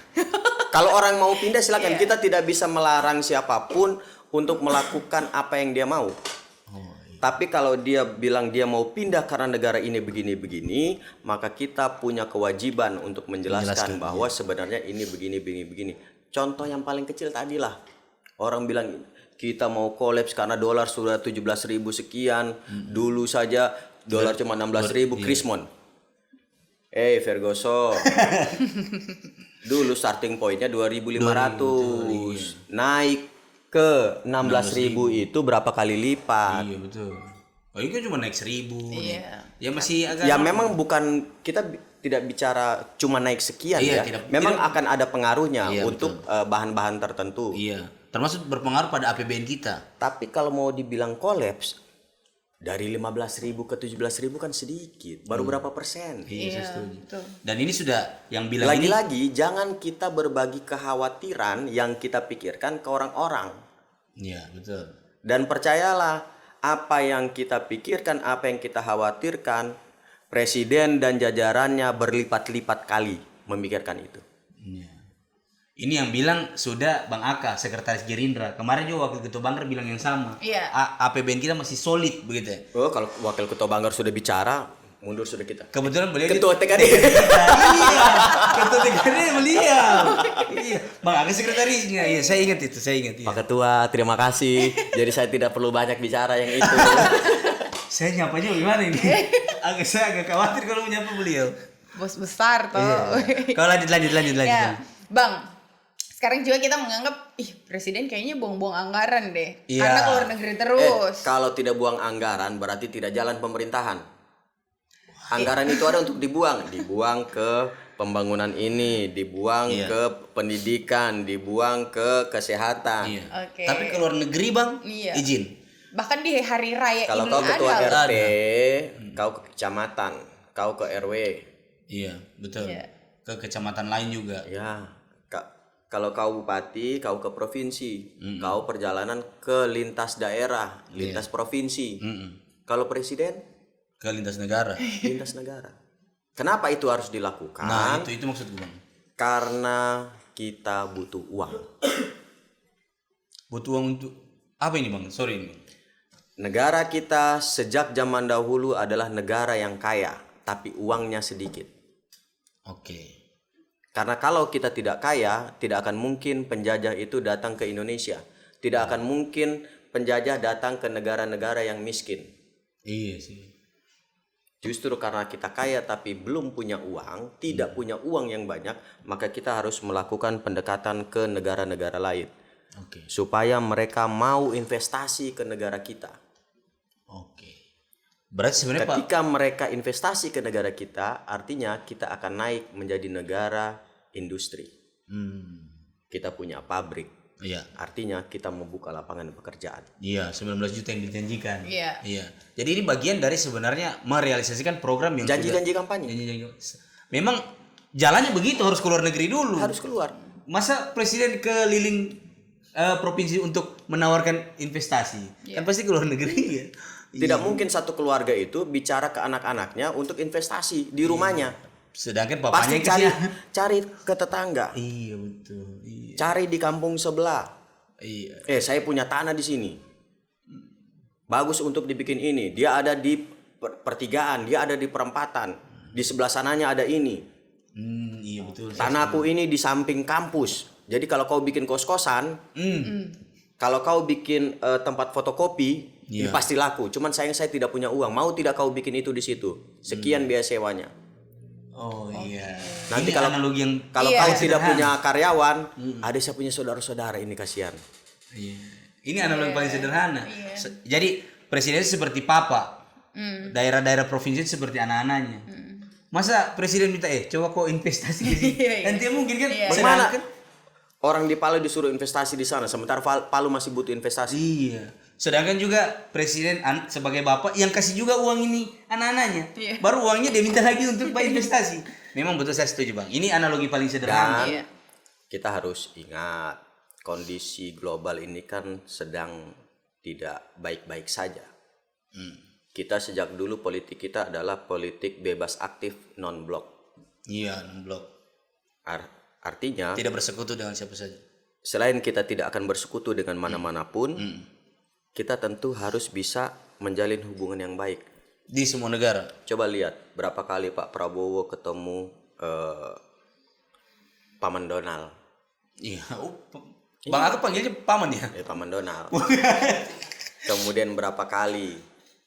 Kalau orang mau pindah silakan. Kita tidak bisa melarang siapapun untuk melakukan apa yang dia mau. Tapi kalau dia bilang dia mau pindah karena negara ini begini, maka kita punya kewajiban untuk menjelaskan bahwa sebenarnya ini begini. Contoh yang paling kecil tadi lah. Orang bilang kita mau kolaps karena dolar sudah 17.000 sekian. Dulu saja dolar cuma 16.000 Krismon. Fergoso. Dulu starting pointnya 2.500. Naik ke 16.000 itu berapa kali lipat? Iya betul. Oh ini kan cuma naik 1.000. Iya. Ya masih agak. Ya memang bukan kita tidak bicara cuma naik sekian ya. Memang akan ada pengaruhnya untuk bahan-bahan tertentu. Iya. Termasuk berpengaruh pada APBN kita. Tapi kalau mau dibilang kolaps dari 15.000 ke 17.000 kan sedikit. Baru berapa persen? Iya, saya setuju. Betul. Dan ini sudah yang bilang ini. Lagi-lagi jangan kita berbagi kekhawatiran yang kita pikirkan ke orang-orang. Iya betul. Dan percayalah, apa yang kita pikirkan, apa yang kita khawatirkan, presiden dan jajarannya berlipat-lipat kali. memikirkan itu. Iya. Ini yang bilang sudah Bang Aka, sekretaris Gerindra. Kemarin juga wakil ketua Banggar bilang yang sama. Iya. APBN kita masih solid begitu ya. Oh, kalau wakil ketua Banggar sudah bicara, mundur sudah kita. Kebetulan beliau Ketua TKD. iya, ketua TKD beliau. Iya, Bang Aka sekretarisnya. Iya, saya ingat itu, saya ingat. Iya. Pak Ketua, terima kasih. Jadi saya tidak perlu banyak bicara yang itu. Saya nyapanya gimana ini? Saya agak khawatir kalau menyapa beliau. Bos besar toh. Iya. Kalau lanjut. Ya, Bang. Sekarang juga kita menganggap, presiden kayaknya buang-buang anggaran deh. Iya. Karena keluar negeri terus. Kalau tidak buang anggaran berarti tidak jalan pemerintahan. Anggaran itu ada untuk dibuang ke pembangunan ini, dibuang Iya. ke pendidikan, dibuang ke kesehatan. Iya. Oke. Tapi ke luar negeri, Bang, Iya. izin. Bahkan di hari raya Kalau Idul kau ketua Adha. RT, kau ke kecamatan, kau ke RW, Iya, betul. Iya. Ke kecamatan lain juga. ya. Kalau kau bupati, kau ke provinsi, kau perjalanan ke lintas daerah, lintas provinsi. Kalau presiden, Ke lintas negara. lintas negara. Kenapa itu harus dilakukan? Nah, itu maksud gue, Bang. Karena kita butuh uang. Butuh uang untuk apa ini, Bang? Sorry ini. Negara kita sejak zaman dahulu adalah negara yang kaya, tapi uangnya sedikit. Oke. Karena kalau kita tidak kaya, tidak akan mungkin penjajah itu datang ke Indonesia. Tidak akan mungkin penjajah datang ke negara-negara yang miskin. Iya sih. Justru karena kita kaya tapi belum punya uang, tidak punya uang yang banyak, maka kita harus melakukan pendekatan ke negara-negara lain. Oke. Supaya mereka mau investasi ke negara kita. Oke. Berarti sebenarnya Pak, Ketika mereka investasi ke negara kita, artinya kita akan naik menjadi negara industri. Kita punya pabrik. iya. Artinya kita membuka lapangan pekerjaan. Iya, 19 juta yang dijanjikan. Iya. Iya. Jadi ini bagian dari sebenarnya merealisasikan program yang Janji-janji kampanye janji-janji. Memang jalannya begitu, harus keluar negeri dulu. harus keluar. Masa presiden keliling provinsi untuk menawarkan investasi? Kan pasti keluar negeri ya. Tidak mungkin satu keluarga itu bicara ke anak-anaknya untuk investasi di rumahnya. Sedangkan Pasti papanya cari ke tetangga, Iya betul. Iya. cari di kampung sebelah. Iya. Saya punya tanah di sini. Bagus untuk dibikin ini. Dia ada di pertigaan, dia ada di perempatan. Di sebelah sananya ada ini. Iya betul. Tanahku ini di samping kampus. Jadi kalau kau bikin kos-kosan, kalau kau bikin tempat fotokopi, ini pasti laku. Cuman sayang saya tidak punya uang. Mau tidak kau bikin itu di situ? Sekian biaya sewanya. Oh iya. Nanti Ini kalau analogi yang kalau Iya. kau tidak punya karyawan, ada saya punya saudara-saudara ini kasihan. Iya. Ini analogi paling sederhana. Jadi presiden seperti papa, daerah-daerah provinsi seperti anak-anaknya. Masa presiden minta coba kau investasi di sini? Nanti mungkin kan. Bagaimana? Orang di Palu disuruh investasi di sana, sementara Palu masih butuh investasi. Iya. Sedangkan juga presiden sebagai bapak yang kasih juga uang ini anak-anaknya. Iya. Baru uangnya dia minta lagi untuk investasi. Memang betul saya setuju Bang. Ini analogi paling sederhana. Dan kita harus ingat kondisi global ini kan sedang tidak baik-baik saja. Kita sejak dulu politik kita adalah politik bebas aktif non-blok. Iya, non-blok. Artinya Tidak bersekutu dengan siapa saja. selain kita tidak akan bersekutu dengan mana-mana pun, kita tentu harus bisa menjalin hubungan yang baik. Di semua negara. Coba lihat berapa kali Pak Prabowo ketemu Paman Donald. Iya. Bang aku panggilnya paman ya. Paman Donald. Kemudian berapa kali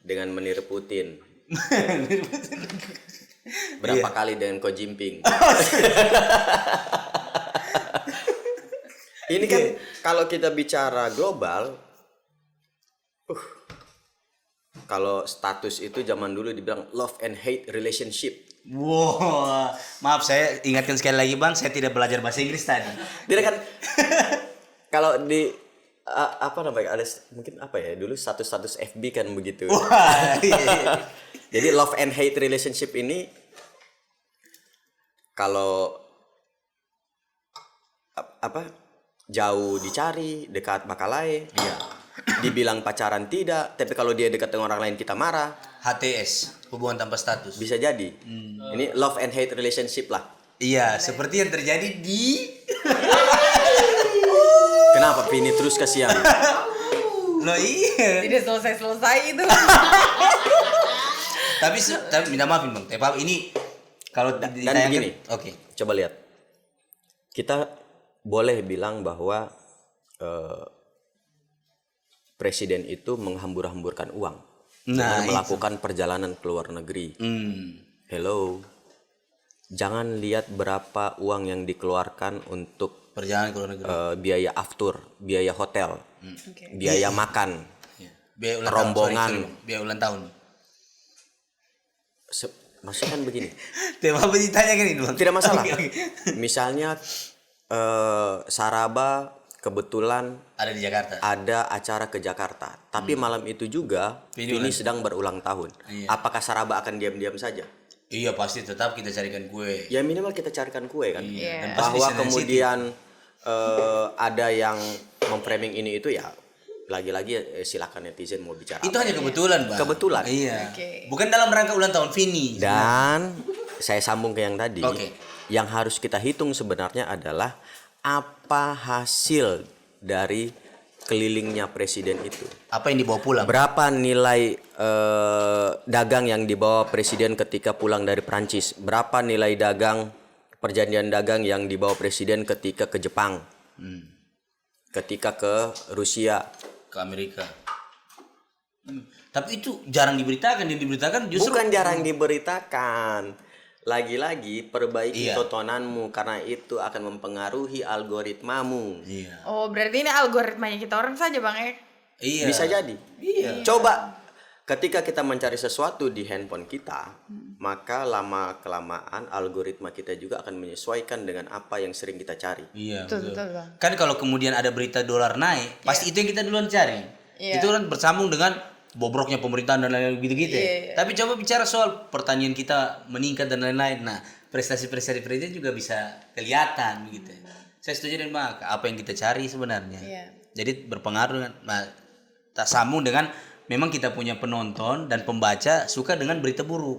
dengan meniru Putin. Berapa kali dengan Ko Jinping. Ini kan kalau kita bicara global, kalau status itu zaman dulu dibilang love and hate relationship. Wow, maaf saya ingatkan sekali lagi Bang, saya tidak belajar bahasa Inggris tadi. Dia kan kalau di apa namanya ada mungkin apa ya dulu status FB kan begitu. Wah, iya. Jadi love and hate relationship ini kalau apa jauh dicari, dekat bakalae. Iya. Dibilang pacaran tidak, tapi kalau dia dekat dengan orang lain kita marah. HTS, hubungan tanpa status. Bisa jadi. Ini love and hate relationship lah. Iya, seperti yang terjadi di Kenapa Vini terus kasihan? Loh iya. Tidak selesai itu. Tapi minta maafin Bang. Tapi ini kalau Dan ditayangkan begini. oke. Coba lihat. Kita boleh bilang bahwa presiden itu menghambur-hamburkan uang dengan melakukan perjalanan ke luar negeri. Hello. Jangan lihat berapa uang yang dikeluarkan untuk Perjalanan ke luar negeri. biaya aftur, biaya hotel, Oke. biaya makan, Iya. Biaya ulang rombongan. tahun. Biaya ulang tahun. Maksudnya kan begini. Tema apa ditanyakan ini Bang? Tidak masalah. Oke. Misalnya Saraba kebetulan Ada di Jakarta. ada acara ke Jakarta, tapi malam itu juga Vini sedang berulang tahun. Iya. Apakah Saraba akan diam-diam saja? Iya pasti tetap kita carikan kue. Ya minimal kita carikan kue kan. Iya. Dan pasti Bahwa di Senayan kemudian ada yang memframing ini itu ya lagi-lagi silakan netizen mau bicara. Itu apa. hanya kebetulan, Bang. Kebetulan. Iya. Oke. Bukan dalam rangka ulang tahun Vini. Dan saya sambung ke yang tadi. Oke. Yang harus kita hitung sebenarnya adalah apa hasil dari kelilingnya presiden itu. Apa yang dibawa pulang? Berapa nilai dagang yang dibawa presiden ketika pulang dari Prancis? Berapa nilai dagang perjanjian dagang yang dibawa presiden ketika ke Jepang? Ketika ke Rusia? Ke Amerika. Tapi itu jarang diberitakan. Yang diberitakan justru Bukan jarang diberitakan. Lagi-lagi perbaiki Iya. tontonanmu karena itu akan mempengaruhi algoritmamu. Iya. Oh, berarti ini algoritmanya kita orang saja, Bang ya? Iya. Bisa jadi. Iya. Coba ketika kita mencari sesuatu di handphone kita, maka lama kelamaan algoritma kita juga akan menyesuaikan dengan apa yang sering kita cari. Iya. Betul, Bang. Kan kalau kemudian ada berita dolar naik, pasti itu yang kita duluan cari. Iya. Itu kan bersambung dengan bobroknya pemerintahan dan lain-lain gitu-gitu. Iya. Tapi coba bicara soal pertanian kita meningkat dan lain-lain. Nah, prestasi-prestasi presiden juga bisa kelihatan begitu. Saya setuju dengan Bang, apa yang kita cari sebenarnya. Iya. Jadi berpengaruh dengan tak sambung dengan memang kita punya penonton dan pembaca suka dengan berita buruk.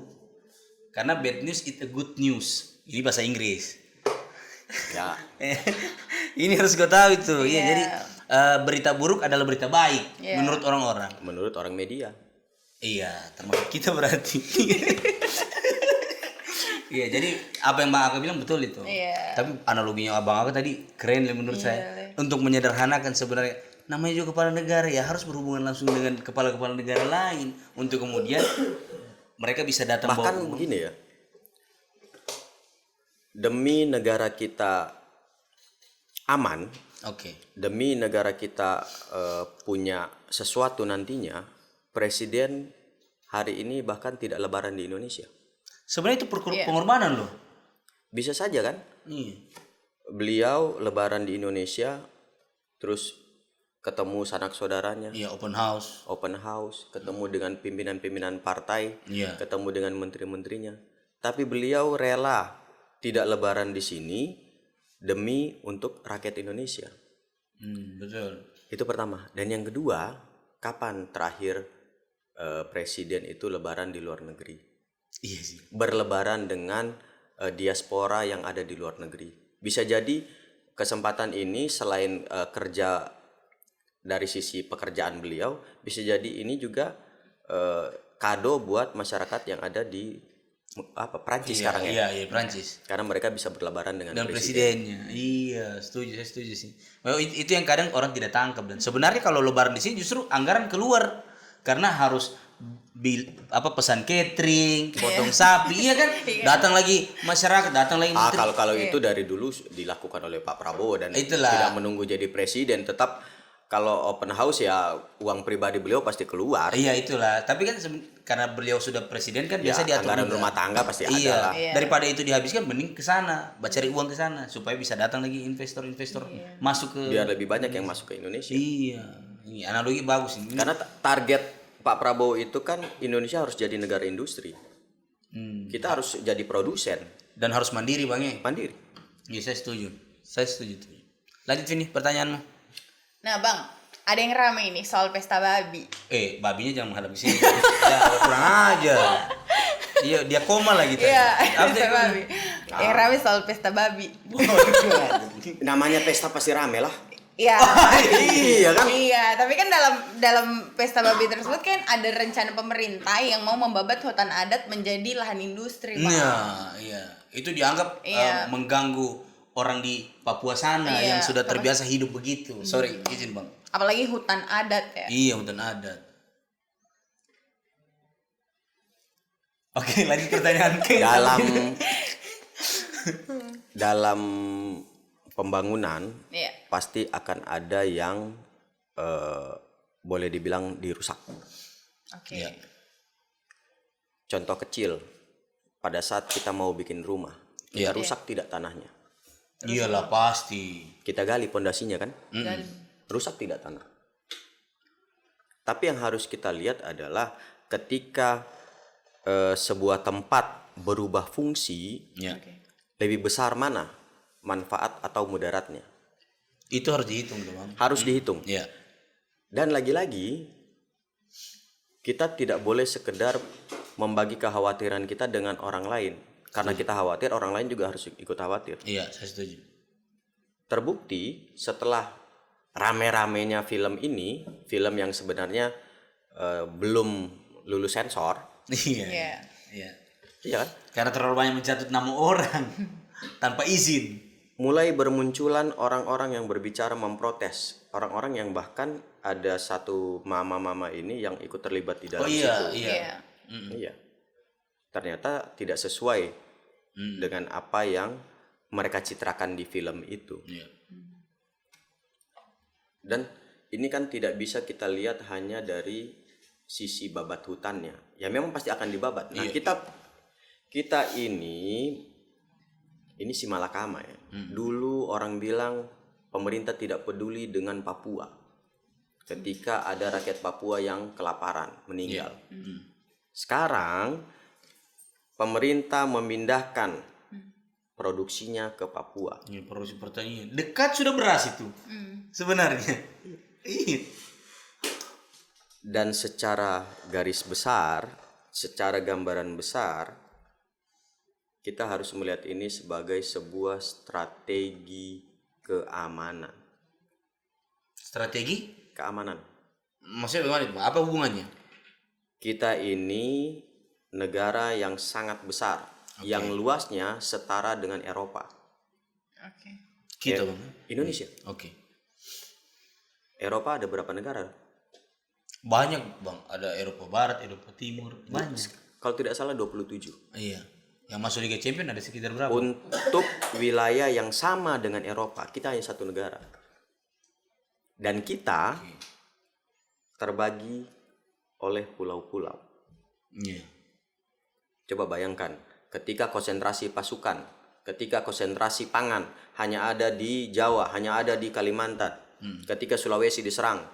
Karena bad news is a good news. Ini bahasa Inggris. Ya, Ini harus kau tahu itu. Iya, Iya. jadi berita buruk adalah berita baik Iya. menurut orang-orang. menurut orang media. Iya, termasuk kita berarti. Iya, jadi apa yang Bang Aka bilang betul itu. Iya. Tapi analoginya Abang Aka tadi keren menurut saya. Untuk menyederhanakan sebenarnya namanya juga kepala negara ya harus berhubungan langsung dengan kepala-kepala negara lain untuk kemudian mereka bisa datang Bahkan begini ya. Demi negara kita aman, Oke. demi negara kita punya sesuatu nantinya, presiden hari ini bahkan tidak lebaran di Indonesia. Sebenarnya itu pengorbanan loh. Bisa saja kan? Iya. Beliau lebaran di Indonesia, terus ketemu sanak saudaranya, Iya, open house. open house, ketemu dengan pimpinan-pimpinan partai, Iya. ketemu dengan menteri-menterinya. Tapi beliau rela tidak lebaran di sini demi untuk rakyat Indonesia. Betul. Itu pertama. Dan yang kedua, kapan terakhir presiden itu lebaran di luar negeri? Iya sih. Berlebaran dengan diaspora yang ada di luar negeri. Bisa jadi kesempatan ini selain kerja dari sisi pekerjaan beliau, bisa jadi ini juga kado buat masyarakat yang ada di Prancis sekarang ya. Iya, Prancis. Karena mereka bisa berlebaran dengan Dan presiden. presidennya. Iya, saya setuju sih. Itu yang kadang orang tidak tangkap dan sebenarnya kalau lebaran di sini justru anggaran keluar karena harus pesan catering, potong sapi, iya kan? Datang lagi masyarakat, datang lagi menteri. Kalau itu dari dulu dilakukan oleh Pak Prabowo dan Itulah. tidak menunggu jadi presiden, tetap kalau open house ya uang pribadi beliau pasti keluar. Iya itulah. Tapi kan karena beliau sudah presiden kan Ya, biasa diatur anggaran juga. rumah tangga pasti ada Iya. lah. Iya. Daripada itu dihabiskan mending ke sana, cari uang ke sana supaya bisa datang lagi investor-investor masuk ke. Biar lebih banyak yang masuk ke Indonesia. Iya. Ini analogi bagus ini. Karena target Pak Prabowo itu kan Indonesia harus jadi negara industri. Kita harus jadi produsen, Dan harus mandiri Bang ya. mandiri. Iya saya setuju. Saya setuju. Lanjut Vini pertanyaanmu. Nah, Bang, ada yang ramai ini soal pesta babi. Babinya jangan menghadap ke sini. Ya kurang aja. Iya dia koma lagi tadi. Iya, Apa pesta tadi? babi. Yang rame soal pesta babi. Namanya pesta pasti rame lah. Iya. Iya kan? Iya, tapi kan dalam pesta babi tersebut kan ada rencana pemerintah yang mau membabat hutan adat menjadi lahan industri, Pak. Iya, iya. Itu dianggap Iya. mengganggu orang di Papua sana Iya, yang sudah terbiasa hidup begitu. Sorry, izin Bang. Apalagi hutan adat ya. Iya, hutan adat. Oke, lanjut pertanyaan ke dalam pembangunan Iya. pasti akan ada yang boleh dibilang dirusak. Oke. Iya. Contoh kecil, pada saat kita mau bikin rumah, kita Iya. rusak tidak tanahnya. Iyalah pasti. Kita gali pondasinya kan, Dan rusak tidak tanah. Tapi yang harus kita lihat adalah ketika sebuah tempat berubah fungsi, Ya. oke. lebih besar mana manfaat atau mudaratnya. Itu harus dihitung tuh, Bang. Harus dihitung. Iya. Dan lagi-lagi kita tidak boleh sekedar membagi kekhawatiran kita dengan orang lain. Karena kita khawatir, orang lain juga harus ikut khawatir. Iya, saya setuju. Terbukti setelah rame-ramenya film ini, film yang sebenarnya belum lulus sensor, Iya. Iya. Iya. iya kan? Karena terlalu banyak mencatut nama orang tanpa izin. Mulai bermunculan orang-orang yang berbicara memprotes, orang-orang yang bahkan ada satu mama-mama ini yang ikut terlibat di dalam Oh iya, situ. iya. Iya. Iya. Ternyata tidak sesuai dengan apa yang mereka citrakan di film itu. Iya. Dan ini kan tidak bisa kita lihat hanya dari sisi babat hutannya. Ya memang pasti akan dibabat. Nah, Iya. kita ini si malakama ya. Dulu orang bilang pemerintah tidak peduli dengan Papua. Ketika ada rakyat Papua yang kelaparan, meninggal. Sekarang pemerintah memindahkan produksinya ke Papua. Ini produksi pertanian. Dekat sudah beras itu. Sebenarnya. Iya. Dan secara garis besar, secara gambaran besar, kita harus melihat ini sebagai sebuah strategi keamanan. Strategi? Keamanan. Maksudnya bagaimana itu, Bang? Apa hubungannya? Kita ini negara yang sangat besar, yang luasnya setara dengan Eropa. Oke. Kita, Bang. Indonesia. Oke. Eropa ada berapa negara? Banyak, Bang. Ada Eropa Barat, Eropa Timur. Banyak. Kalau tidak salah 27. Iya. Yang masuk Liga Champions ada sekitar berapa? Untuk wilayah yang sama dengan Eropa, kita hanya satu negara. Dan kita terbagi oleh pulau-pulau. Iya. Coba bayangkan, ketika konsentrasi pasukan, ketika konsentrasi pangan hanya ada di Jawa, hanya ada di Kalimantan. Ketika Sulawesi diserang,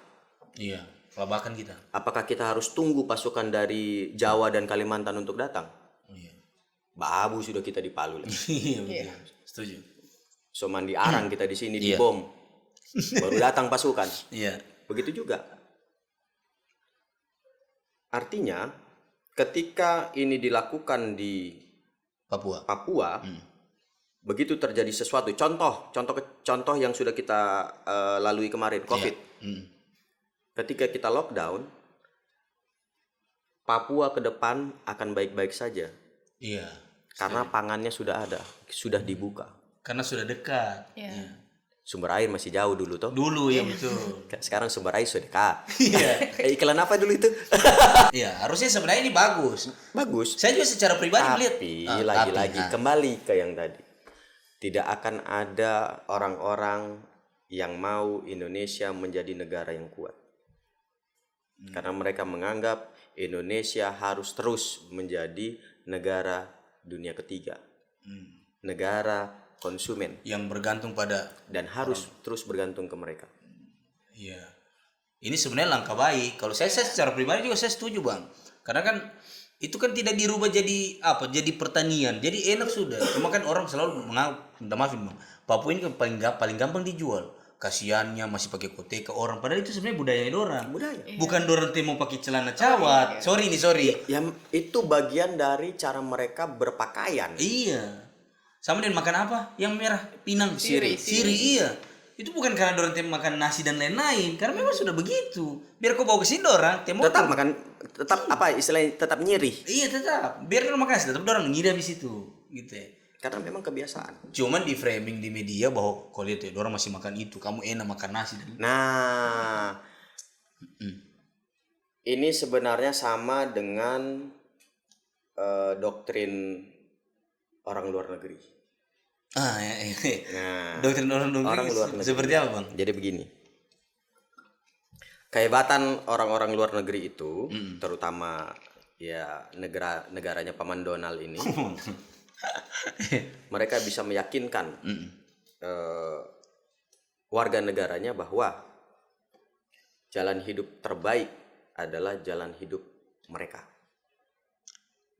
Iya. Kelabakan kita. apakah kita harus tunggu pasukan dari Jawa dan Kalimantan untuk datang? Iya. Babu sudah kita di Palu. Iya, betul. Setuju. Soman di Arang kita di sini Iya. dibom. Baru datang pasukan. Iya. Begitu juga. Artinya, ketika ini dilakukan di Papua. Papua, begitu terjadi sesuatu, contoh yang sudah kita lalui kemarin, COVID. Ketika kita lockdown, Papua ke depan akan baik-baik saja Iya. karena pangannya sudah ada, sudah dibuka. Karena sudah dekat. Iya. Sumber air masih jauh dulu toh. Dulu ya betul. Sekarang sumber air sudah dekat. Iya. Iklan apa dulu itu? Iya, harusnya sebenarnya ini bagus. Bagus. Saya juga secara pribadi melihat. Tapi Ah, lagi-lagi tapi, kembali ke yang tadi. Tidak akan ada orang-orang yang mau Indonesia menjadi negara yang kuat. Karena mereka menganggap Indonesia harus terus menjadi negara dunia ketiga. Negara konsumen yang bergantung pada. dan harus terus bergantung ke mereka. Iya. Ini sebenarnya langkah baik. Kalau saya secara pribadi juga saya setuju, Bang. Karena kan itu kan tidak dirubah jadi apa? Jadi pertanian. Jadi enak sudah. Cuma kan orang selalu minta maafin, Bang. Papua ini kan paling gampang dijual. Kasiannya masih pakai kote ke orang. Padahal itu sebenarnya budaya orang. Budaya. Bukan dorong mau pakai celana cawat. Sorry. Yang itu bagian dari cara mereka berpakaian. Iya. Sama dengan makan apa? Yang merah, pinang, Siri. siri iya. Itu bukan karena dorang makan nasi dan lain-lain, karena memang sudah begitu. Biar kau bawa ke sini dorang, Tetap makan, tetap apa istilahnya, tetap nyirih. Iya tetap. Biar dorang makan nasi, tetap dorang ngida habis itu, gitu ya. Karena memang kebiasaan. Cuman di framing di media bahwa kau lihat ya, dorang masih makan itu, kamu enak makan nasi dan Nah, ini sebenarnya sama dengan doktrin orang luar negeri. ya. Nah, Doktrin orang luar negeri. seperti apa, Bang? Jadi begini. Kehebatan orang-orang luar negeri itu, terutama ya negaranya Paman Donald ini, mereka bisa meyakinkan warga negaranya bahwa jalan hidup terbaik adalah jalan hidup mereka.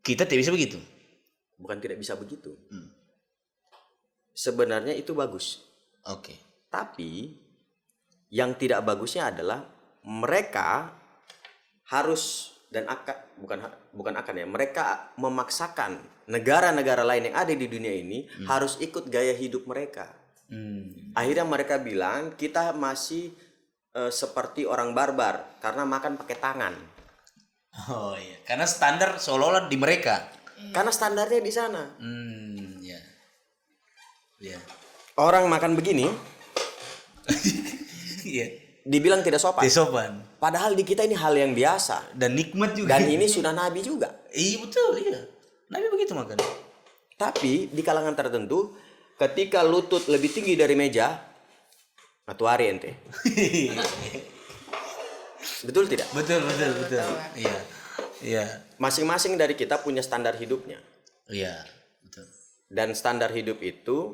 Kita tidak bisa begitu. Bukan tidak bisa begitu. Sebenarnya itu bagus. Oke. Tapi yang tidak bagusnya adalah mereka harus dan mereka memaksakan negara-negara lain yang ada di dunia ini harus ikut gaya hidup mereka. Akhirnya mereka bilang kita masih seperti orang barbar karena makan pakai tangan. Oh iya, karena standar seolah-olah di mereka. Karena standarnya di sana. Ya. Ya. Orang makan begini Iya. dibilang tidak sopan. Tidak sopan. Padahal di kita ini hal yang biasa. Dan nikmat juga. Dan ini sudah Nabi juga. Iya betul, iya. Nabi begitu makan. Tapi di kalangan tertentu ketika lutut lebih tinggi dari meja, matuari ente. Betul tidak? Betul. Iya. Iya. Masing-masing dari kita punya standar hidupnya. Iya, betul. Dan standar hidup itu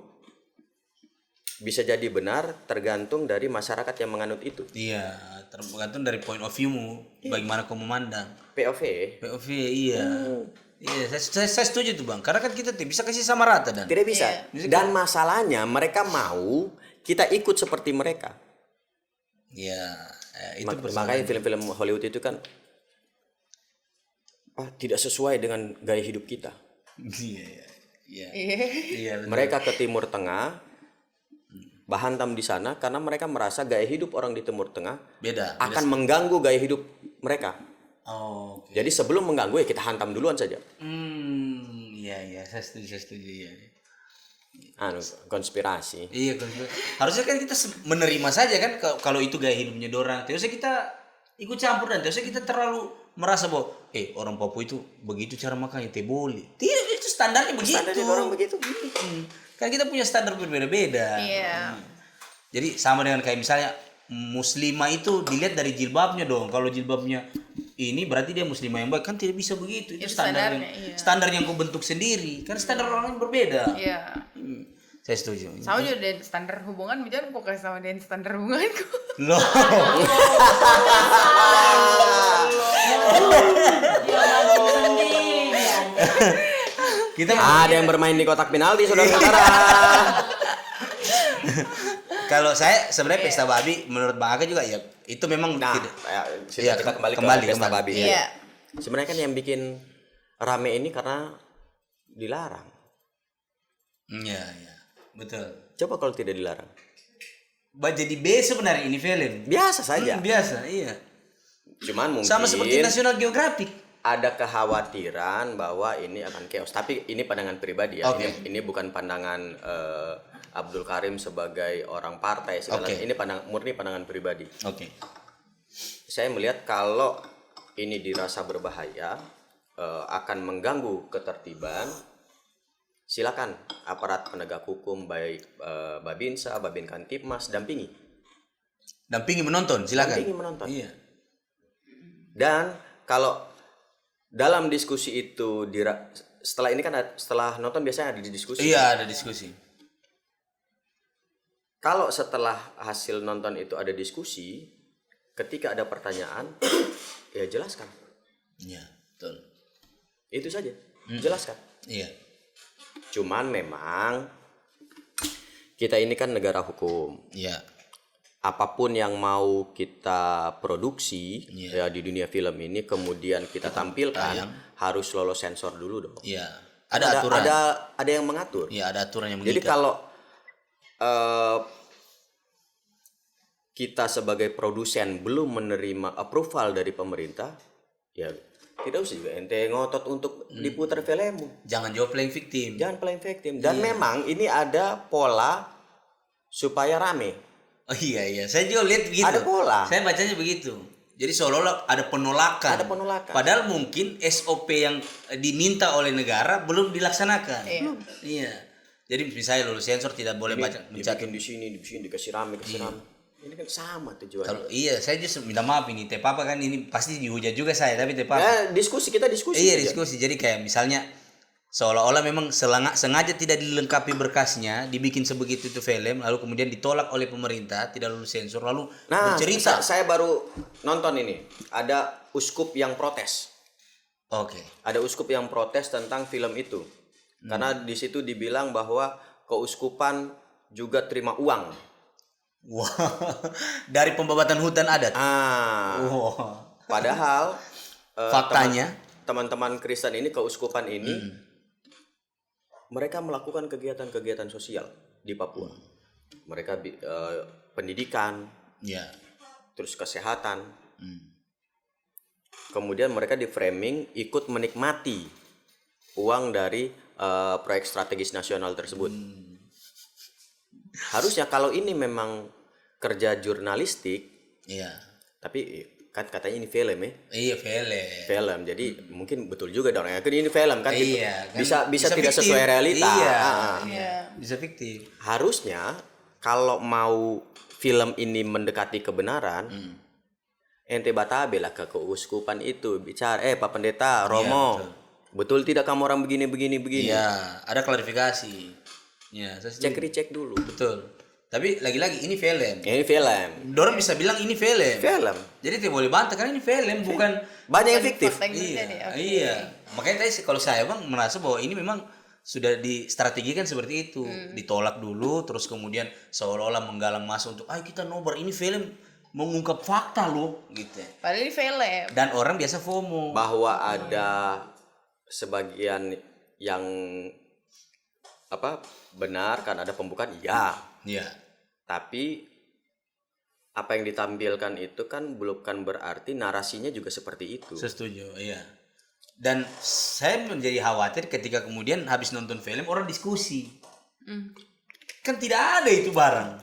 bisa jadi benar tergantung dari masyarakat yang menganut itu. Iya, tergantung dari point of view-mu, bagaimana kau memandang. POV. POV, iya. Iya, saya setuju tuh, Bang. Karena kan kita tidak bisa kasih sama rata dan. Tidak bisa. Dan masalahnya mereka mau kita ikut seperti mereka. Iya, itu Makanya film-film Hollywood itu kan tidak sesuai dengan gaya hidup kita. Iya. Iya. Mereka ke Timur Tengah, bahantam di sana karena mereka merasa gaya hidup orang di Timur Tengah beda. akan mengganggu gaya hidup mereka. Oh, oke. Jadi sebelum mengganggu ya kita hantam duluan saja. Iya, saya setuju ya. Konspirasi. Iya, harusnya kan kita menerima saja kan kalau itu gaya hidupnya dorang. Tidak usah kita ikut campur dan tidak usah kita terlalu merasa bahwa orang Papua itu begitu cara makannya, teh boleh. Tidak, itu standarnya begitu. Standarnya orang begitu. Kan kita punya standar berbeda-beda. Iya. Jadi sama dengan kayak misalnya muslimah itu dilihat dari jilbabnya dong. Kalau jilbabnya ini berarti dia muslimah yang baik, kan tidak bisa begitu. Itu standar yang kau bentuk sendiri. Kan standar orang yang berbeda. Iya. Saya setuju. Sama juga dengan standar hubungan, jangan kok kasih sama dengan standar hubunganku. Loh. Kita Ada yang bermain di kotak penalti, saudara-saudara. Kalau saya sebenarnya pesta babi menurut Bang Aka juga ya itu memang tidak. Kita kembali ke pesta babi. Iya. Sebenarnya kan yang bikin rame ini karena dilarang. Iya. Betul. Coba kalau tidak dilarang. Jadi B sebenarnya ini film. Biasa saja. Biasa, iya. Cuman mungkin Sama seperti National Geographic. ada kekhawatiran bahwa ini akan chaos. Tapi ini pandangan pribadi ya. Okay. Ini bukan pandangan Abdul Karim sebagai orang partai segala. Okay. Ini murni pandangan pribadi. Oke. Saya melihat kalau ini dirasa berbahaya, akan mengganggu ketertiban, silakan aparat penegak hukum baik Babinsa, Babin Kantipmas dampingi menonton, silakan. Dampingi menonton. Iya. Dan kalau dalam diskusi itu setelah ini kan setelah nonton biasanya ada diskusi. Iya, ada diskusi. Kalau setelah hasil nonton itu ada diskusi, ketika ada pertanyaan, ya jelaskan. Iya, betul. Itu saja. Jelaskan. Iya. Cuman memang kita ini kan negara hukum. Iya. Apapun yang mau kita produksi ya di dunia film ini kemudian kita tampilkan harus lolos sensor dulu dong. Iya. Ada aturan. Ada yang mengatur. Iya, ada aturan yang Jadi mengikat. kalau kita sebagai produsen belum menerima approval dari pemerintah, ya tidak usah juga ente ngotot untuk diputar filmmu. Jangan jawab playing victim. Jangan playing victim. Dan memang ini ada pola supaya rame. Oh iya, saya juga lihat begitu. Ada pola. Saya bacanya begitu. Jadi seolah-olah ada penolakan. Ada penolakan. Padahal mungkin SOP yang diminta oleh negara belum dilaksanakan. Iya. Jadi misalnya lulus sensor tidak boleh baca mencatat. Dibikin di sini dikasih rame, Ini kan sama tujuannya. Kalau iya, saya justru minta maaf ini Teh Papa kan ini pasti dihujat juga saya, tapi Teh Papa. Ya, kita diskusi. Iya, aja. diskusi. Jadi kayak misalnya seolah-olah memang sengaja tidak dilengkapi berkasnya, dibikin sebegitu itu film, lalu kemudian ditolak oleh pemerintah, tidak lulus sensor, lalu Nah, bercerita. saya baru nonton ini. Ada uskup yang protes. Oke. Ada uskup yang protes tentang film itu. Karena di situ dibilang bahwa keuskupan juga terima uang. Wah, dari pembabatan hutan adat. Wah. Padahal Faktanya, teman-teman Kristen ini, keuskupan ini, mereka melakukan kegiatan-kegiatan sosial di Papua. Mereka pendidikan, ya. terus kesehatan. Kemudian mereka di framing ikut menikmati uang dari proyek strategis nasional tersebut. Harusnya kalau ini memang kerja jurnalistik, Iya. tapi kan katanya ini film ya. Iya, Film, jadi mungkin betul juga dong ya. Kan ini film kan, Iya, kan bisa tidak fiktif. sesuai realita. Iya. Iya. Bisa fiktif. Harusnya kalau mau film ini mendekati kebenaran, ente batabe lah ke keuskupan itu bicara, Pak Pendeta Romo, betul tidak kamu orang begini. Iya, ada klarifikasi. Ya, saya Cek recheck dulu. betul. Tapi lagi-lagi ini film. Ini film. Dorang bisa bilang ini film. Film. Jadi tidak boleh bantah karena ini film, bukan. Banyak yang fiktif. Fakta yang terjadi, Iya, oke. iya. Makanya tadi kalau saya Bang merasa bahwa ini memang sudah distrategikan seperti itu. Ditolak dulu, terus kemudian seolah-olah menggalang massa untuk, ayo kita nobar, ini film mengungkap fakta loh, gitu. Padahal ini film. Dan orang biasa FOMO. Bahwa ada sebagian yang benar kan ada pembukaan, iya. Iya. Tapi apa yang ditampilkan itu kan bukan berarti narasinya juga seperti itu. Saya setuju, iya. Dan saya menjadi khawatir ketika kemudian habis nonton film orang diskusi. Kan tidak ada itu barang.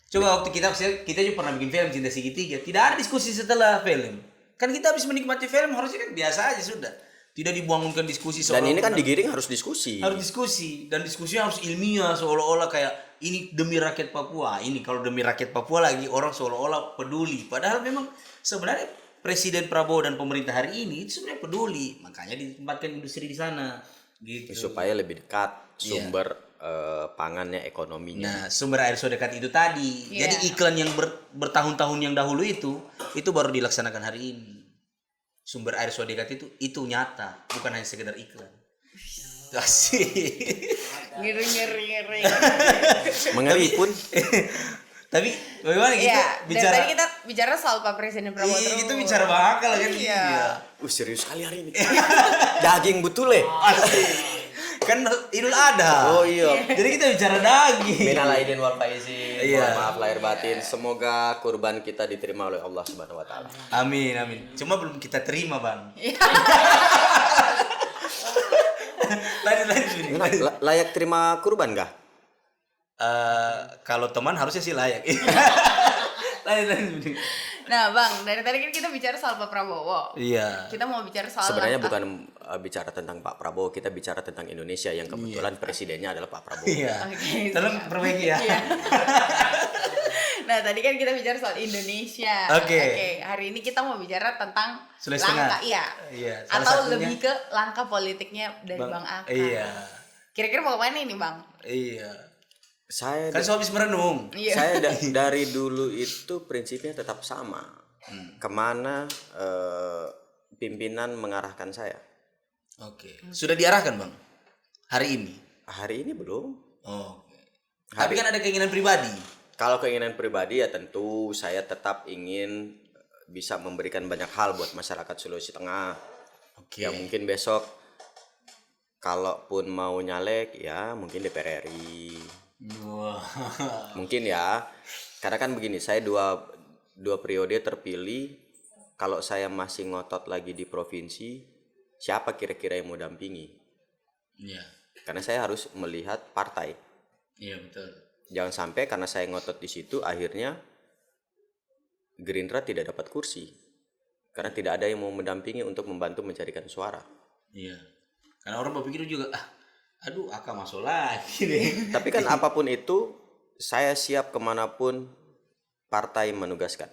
Coba waktu kita juga pernah bikin film Cinta Segitiga, tidak ada diskusi setelah film. Kan kita habis menikmati film harusnya kan biasa aja sudah. Tidak dibangunkan diskusi Dan ini kan seolah-olah- digiring harus diskusi. harus diskusi dan diskusinya harus ilmiah seolah-olah kayak ini demi rakyat Papua. Ini kalau demi rakyat Papua lagi orang seolah-olah peduli. Padahal memang sebenarnya Presiden Prabowo dan pemerintah hari ini itu sebenarnya peduli. Makanya ditempatkan industri di sana gitu. Supaya lebih dekat sumber pangannya, ekonominya. Nah, sumber air so dekat itu tadi. Iya. Jadi iklan yang bertahun-tahun yang dahulu itu baru dilaksanakan hari ini. Sumber air so dekat itu nyata, bukan hanya sekedar iklan. Asik. Ngeri. Mengeri pun. Tapi bagaimana gitu Iya, dari bicara? tadi kita bicara soal Pak Presiden Prabowo Iya, terus. itu bicara bakal kan. Iya. Serius sekali hari ini. Daging betul ya. Asik. Kan Idul Adha. Oh iya. Jadi kita bicara daging. Minal aidin wal faizin. Iya. Mohon maaf lahir batin. Semoga kurban kita diterima oleh Allah Subhanahu wa taala. Amin. Cuma belum kita terima, Bang. lanjut. Layak terima kurban kah? Kalau teman harusnya sih layak. lanjut. Nah, Bang, dari tadi kan kita bicara soal Pak Prabowo. Iya. Kita mau bicara soal Sebenarnya langkah- bukan bicara tentang Pak Prabowo, kita bicara tentang Indonesia yang kebetulan presidennya adalah Pak Prabowo. Iya. Oke, Tolong siap. perbaiki ya. Iya. Nah, tadi kan kita bicara soal Indonesia. Oke. Hari ini kita mau bicara tentang Sulawesi Tengah. langkah, iya. Iya, salah Atau satunya- lebih ke langkah politiknya dari Bang Aka. Iya. Kira-kira mau kemana ini, Bang? Iya. Saya Kan habis merenung. Iya. saya dari dulu itu prinsipnya tetap sama. Kemana pimpinan mengarahkan saya. Oke. Sudah diarahkan, Bang? Hari ini. Hari ini belum. Oh. Tapi kan ada keinginan pribadi. Kalau keinginan pribadi ya tentu saya tetap ingin bisa memberikan banyak hal buat masyarakat Sulawesi Tengah. Oke. Ya mungkin besok kalaupun mau nyalek ya mungkin DPR RI. Wah. Mungkin ya. Karena kan begini, saya dua periode terpilih. Kalau saya masih ngotot lagi di provinsi, siapa kira-kira yang mau dampingi? Iya. Karena saya harus melihat partai. Iya betul. Jangan sampai karena saya ngotot di situ akhirnya Gerindra tidak dapat kursi. Karena tidak ada yang mau mendampingi untuk membantu mencarikan suara. Iya. Karena orang berpikir juga aduh akan masuk lagi deh. Tapi kan apapun itu, saya siap kemanapun partai menugaskan.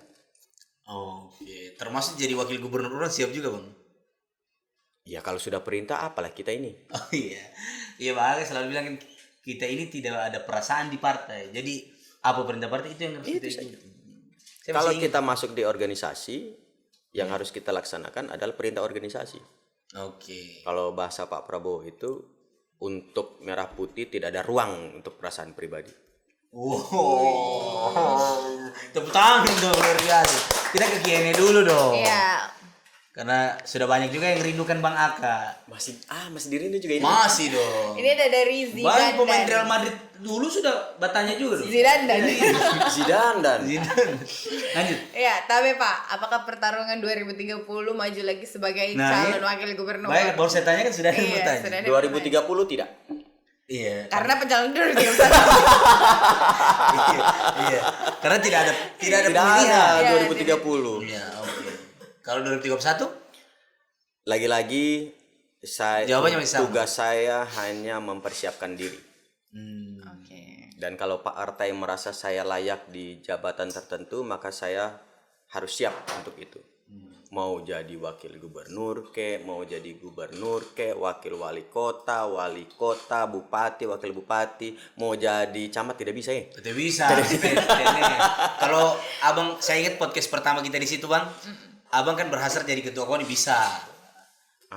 Oke, termasuk jadi wakil gubernur orang siap juga bang. Ya kalau sudah perintah apalah kita ini. Oh iya, iya bang selalu bilang kan, kita ini tidak ada perasaan di partai. Jadi apa perintah partai itu yang harus kita ikuti. Saya Kalau masih ingat. kita masuk di organisasi, yang harus kita laksanakan adalah perintah organisasi. Oke. Kalau bahasa Pak Prabowo itu, untuk merah putih tidak ada ruang untuk perasaan pribadi. Wow, tepuk tangan dong luar biasa. Kita ke Q&A dulu dong. Iya. Karena sudah banyak juga yang rindukan Bang Aka. Masih dirindu juga ini. Masih dong. Ini ada dari Banyak Zidane pemain dan Real Madrid dulu sudah bertanya juga dong. Zidane dan Zidane dan Zidane. Lanjut. Ya, tapi Pak, apakah pertarungan 2030 maju lagi sebagai calon wakil gubernur? Baik, baru saya tanya kan sudah ada yang Iya, bertanya. sudah ada yang bertanya. 2030 tidak. Iya. Karena pencalon 2031. Iya. Karena tidak ada Tidak pemilihan. ada Iya, 2030. Iya, oke. Kalau 2031? Lagi-lagi Jawabannya masih sama. tugas saya hanya mempersiapkan diri. Oke. Dan kalau Pak Artai merasa saya layak di jabatan tertentu, maka saya harus siap untuk itu. Mau jadi wakil gubernur mau jadi gubernur wakil wali kota, bupati, wakil bupati, mau jadi camat tidak bisa ya? Tidak bisa. Kalau abang, saya ingat podcast pertama kita di situ bang, abang kan berhasrat jadi ketua KONI bisa.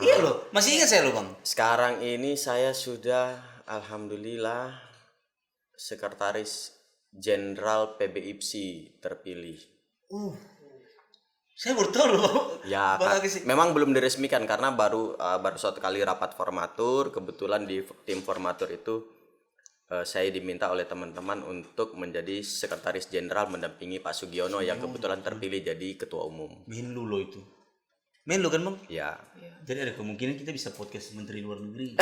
Iya loh, masih ingat saya loh bang. Sekarang ini saya sudah alhamdulillah sekretaris jenderal PBIPSI terpilih. Saya baru tahu loh. Ya, memang belum diresmikan karena baru suatu kali rapat formatur. Kebetulan di tim formatur itu saya diminta oleh teman-teman untuk menjadi sekretaris jenderal mendampingi Pak Sugiono yang kebetulan terpilih jadi ketua umum. Menlu loh itu. Menlu kan bang? Ya. Jadi ada kemungkinan kita bisa podcast Menteri Luar Negeri.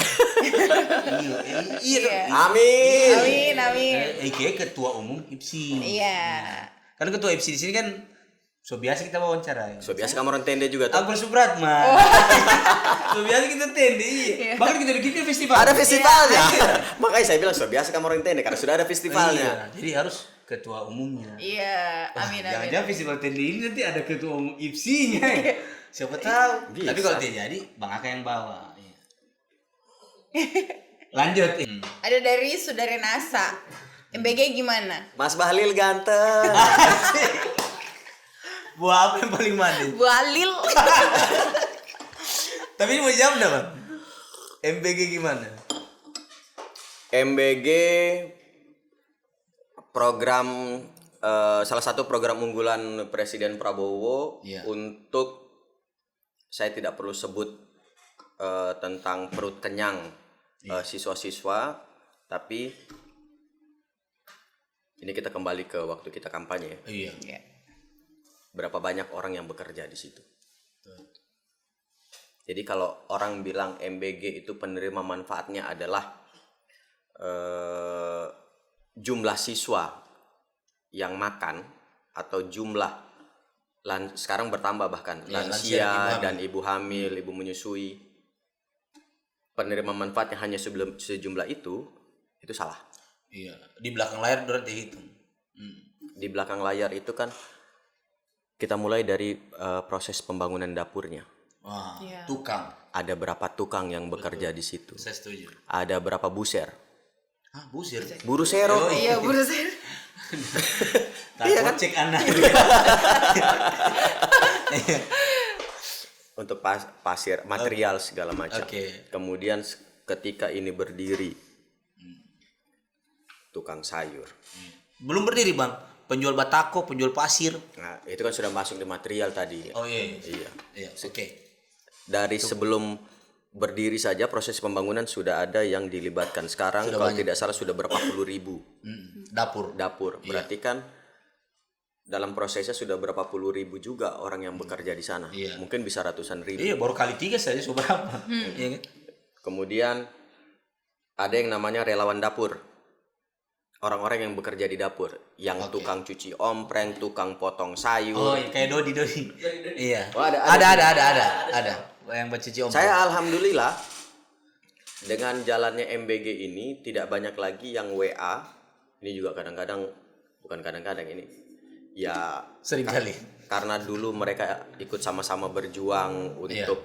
Iya. Amin. Amin. Kayak ketua umum IPSI. Iya. Karena ketua IPSI di sini kan so biasa kita wawancara. So biasa kamu orang tende juga tuh. Akbar Supratman. So biasa kita tende. Bahkan kita bikin festival. Ada festivalnya. Makanya saya bilang so biasa kamu orang tende karena sudah ada festivalnya. Iya, jadi harus ketua umumnya. Iya. Amin. Jangan-jangan festival tende ini nanti ada ketua umum IPSI-nya. Siapa tahu. Bisa. Tapi kalau tidak jadi, Bang Aka yang bawa. Iya. Lanjut. Ada dari Saudara Nasa. MBG gimana? Mas Bahlil ganteng. Buah apa yang paling manis? Bu Alil. Tapi ini mau jawab enggak, Bang? MBG gimana? MBG program salah satu program unggulan Presiden Prabowo. Iya. Untuk saya tidak perlu sebut tentang perut kenyang siswa-siswa, tapi ini kita kembali ke waktu kita kampanye. Iya. Berapa banyak orang yang bekerja di situ. Jadi kalau orang bilang MBG itu penerima manfaatnya adalah jumlah siswa yang makan atau jumlah sekarang bertambah bahkan lansia dan ibu hamil, ibu menyusui, penerima manfaatnya hanya sejumlah itu salah. Iya. Di belakang layar udah dihitung. Di belakang layar itu kan kita mulai dari proses pembangunan dapurnya. Wah, Iya. tukang. Ada berapa tukang yang bekerja di situ? Saya setuju. Ada berapa buser? Hah, busir. Buru sero. Iya, Bu Rosen. Tak cek anak. Untuk pasir, material segala macam. Oke. Kemudian ketika ini berdiri, tukang sayur. Belum berdiri, Bang. Penjual batako, penjual pasir. Nah, itu kan sudah masuk di material tadi. Oh iya. Iya. Iya, oke. Dari sebelum berdiri saja proses pembangunan sudah ada yang dilibatkan. Sekarang Sudah kalau banyak. tidak salah sudah berapa puluh ribu Dapur. dapur. Berarti kan dalam prosesnya sudah berapa puluh ribu juga orang yang bekerja di sana. Iya. Mungkin bisa ratusan ribu. Iya, baru kali 3 saja sudah berapa? Iya kan? Kemudian ada yang namanya relawan dapur. Orang-orang yang bekerja di dapur, yang tukang cuci ompreng, tukang potong sayur. Oh, iya, kayak Dodi. Iya. Oh, ada. Ada. Yang bercuci om. Saya alhamdulillah dengan jalannya MBG ini tidak banyak lagi yang WA. Ini juga kadang-kadang, bukan kadang-kadang ini. Ya Sering kali. karena dulu mereka ikut sama-sama berjuang untuk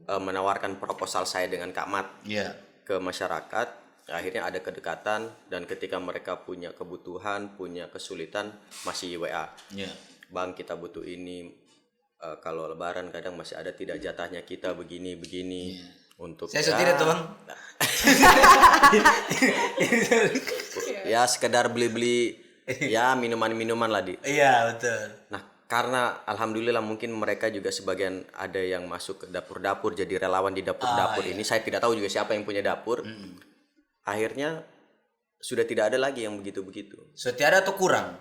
menawarkan proposal saya dengan Kak Mat Iya. ke masyarakat. Akhirnya ada kedekatan, dan ketika mereka punya kebutuhan, punya kesulitan, masih WA. Iya. Bang, kita butuh ini. Kalau lebaran kadang masih ada tidak jatahnya, kita begini untuk Saya setir tuh, Bang. ya sekedar beli-beli ya minuman-minuman lah di. Iya, betul. Nah, karena alhamdulillah mungkin mereka juga sebagian ada yang masuk ke dapur-dapur, jadi relawan di dapur-dapur ini. Saya tidak tahu juga siapa yang punya dapur. Akhirnya sudah tidak ada lagi yang begitu-begitu. Setiada atau kurang?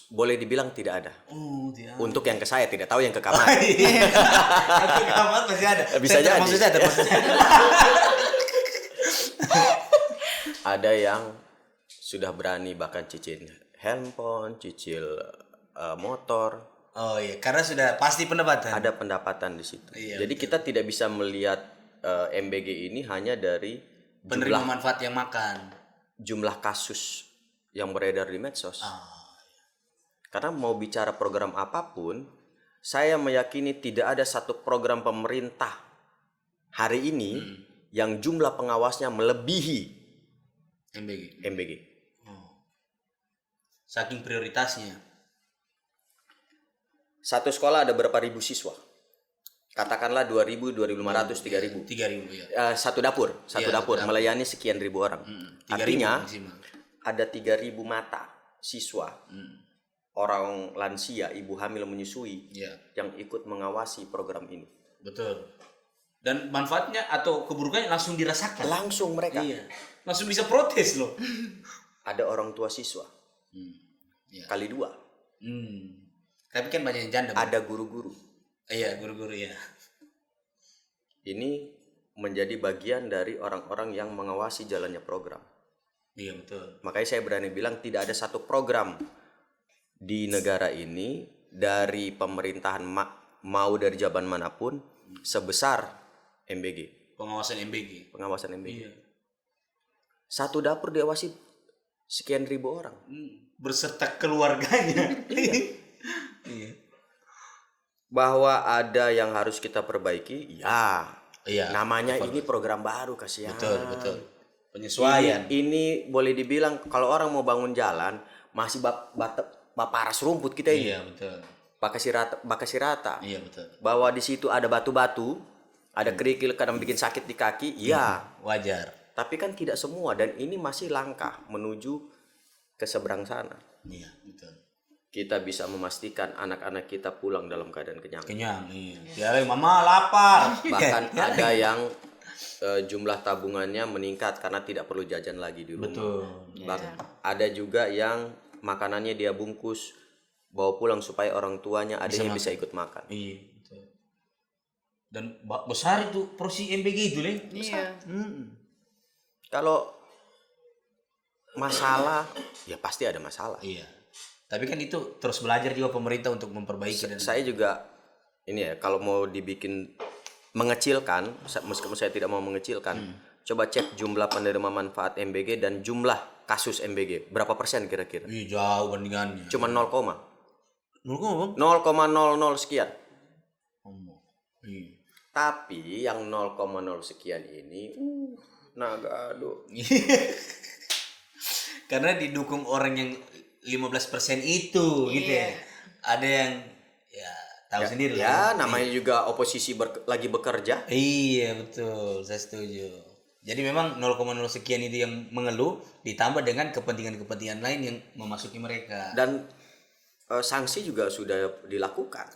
Boleh dibilang tidak ada. Oh, tidak. Untuk yang ke saya, tidak tahu yang ke kamar. Atau kamar masih ada. Bisa jadi. Maksudnya ada. Ada yang sudah berani bahkan cicil handphone, cicil motor. Oh iya, karena sudah pasti pendapatan. Ada pendapatan di situ. Iya, Jadi kita tidak bisa melihat MBG ini hanya dari Penerima manfaat yang makan. jumlah kasus yang beredar di medsos. Karena mau bicara program apapun, saya meyakini tidak ada satu program pemerintah hari ini yang jumlah pengawasnya melebihi MBG. Saking prioritasnya. Satu sekolah ada berapa ribu siswa? Katakanlah 2.000, 2.500, 3.000. 3.000 ya. Satu dapur melayani sekian ribu orang. 3.000 Artinya maksimal. ada 3.000 mata siswa, orang lansia, ibu hamil menyusui Iya, yang ikut mengawasi program ini. betul. Dan manfaatnya atau keburukannya langsung dirasakan. Langsung mereka. Iya. Langsung bisa protes loh. Ada orang tua siswa. Iya. Kali 2. Tapi kan banyak yang janda. Bang. Ada guru-guru. Iya, guru-guru ya. Ini menjadi bagian dari orang-orang yang mengawasi jalannya program. Iya, betul. Makanya saya berani bilang tidak ada satu program di negara ini dari pemerintahan mau dari jaban manapun sebesar MBG. Pengawasan MBG. Pengawasan MBG. Iya. Satu dapur diawasi sekian ribu orang. Berserta keluarganya. Iya. Bahwa ada yang harus kita perbaiki, ya. Iya. Namanya ini program baru, kasihan. Betul. Penyesuaian. Ini boleh dibilang kalau orang mau bangun jalan masih paras rumput kita ini. Iya, betul. Bakasi rata. Iya, betul. Bahwa di situ ada batu-batu, ada kerikil kadang bikin sakit di kaki, iya. Wajar. Tapi kan tidak semua, dan ini masih langkah menuju ke seberang sana. Iya, betul. Kita bisa memastikan anak-anak kita pulang dalam keadaan kenyang. Kenyang, iya. Tiara, mama lapar. Bahkan ada yang jumlah tabungannya meningkat karena tidak perlu jajan lagi di rumah. Betul. Ada juga yang makanannya dia bungkus bawa pulang supaya orang tuanya adanya bisa ikut makan. Iya, betul. Dan besar itu porsi MBG itu, Leng. Iya. Kalau masalah, ya pasti ada masalah. Iya. Tapi kan itu terus belajar juga pemerintah untuk memperbaiki dan Saya juga ini ya, kalau mau dibikin mengecilkan, meskipun saya tidak mau mengecilkan, coba cek jumlah penerima manfaat MBG dan jumlah kasus MBG. Berapa persen kira-kira? Ih, jauh bandingannya. Cuma 0, 0,0 sekian. Iya. Tapi yang 0,0 sekian ini naga aduh. Karena didukung orang yang 15% itu gitu ya. Ada yang ya tahu sendiri Ya, lah. namanya juga oposisi lagi bekerja. Iya, betul. Saya setuju. Jadi memang 0,0 sekian itu yang mengeluh ditambah dengan kepentingan-kepentingan lain yang memasuki mereka. Dan sanksi juga sudah dilakukan.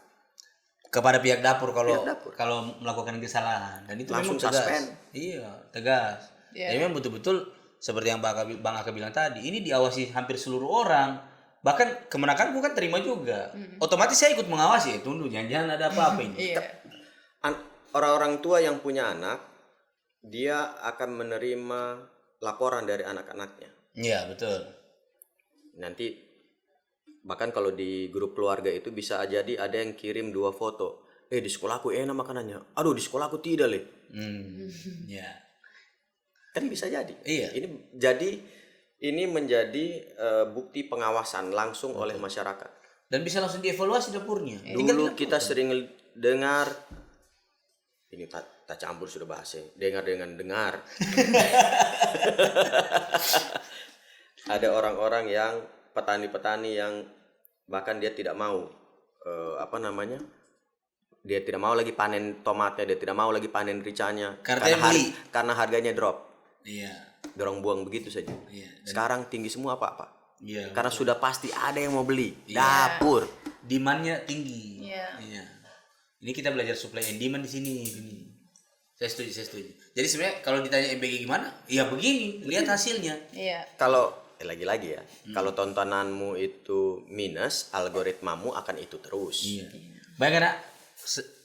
kepada pihak dapur kalau Pihak dapur. kalau melakukan kesalahan, dan itu Langsung memang tegas. suspend. Iya, tegas. Iya. Jadi memang betul-betul seperti yang Bang Aka bilang tadi, ini diawasi hampir seluruh orang. Bahkan kemenakanku kan terima juga. Otomatis saya ikut mengawasi, tunggu jangan ada apa-apa ini. Iya. Orang-orang tua yang punya anak, dia akan menerima laporan dari anak-anaknya. Iya, betul. Nanti bahkan kalau di grup keluarga itu bisa jadi ada yang kirim 2 foto. Di sekolahku enak makanannya. Aduh, di sekolahku tidak, Le. Ya. Kan bisa jadi. Iya. Ini menjadi bukti pengawasan langsung oleh masyarakat. Dan bisa langsung dievaluasi dapurnya. Dulu kita sering dengar, ini tak campur sudah bahasa, dengar dengan dengar. Ada orang-orang yang petani-petani yang bahkan dia tidak mau dia tidak mau lagi panen tomatnya, dia tidak mau lagi panen ricanya karena harganya drop. Iya. Dorong buang begitu saja. Iya. Sekarang tinggi semua apa-apa. Iya. Karena sudah pasti ada yang mau beli. Dapur. Demand-nya tinggi. Iya. Iya. Ini kita belajar supply and demand di sini. Saya setuju. Jadi sebenarnya kalau ditanya MBG gimana? Ya begini, lihat hasilnya. Iya. Kalau lagi-lagi ya, kalau tontonanmu itu minus, algoritmamu akan itu terus. Iya. Bayangkan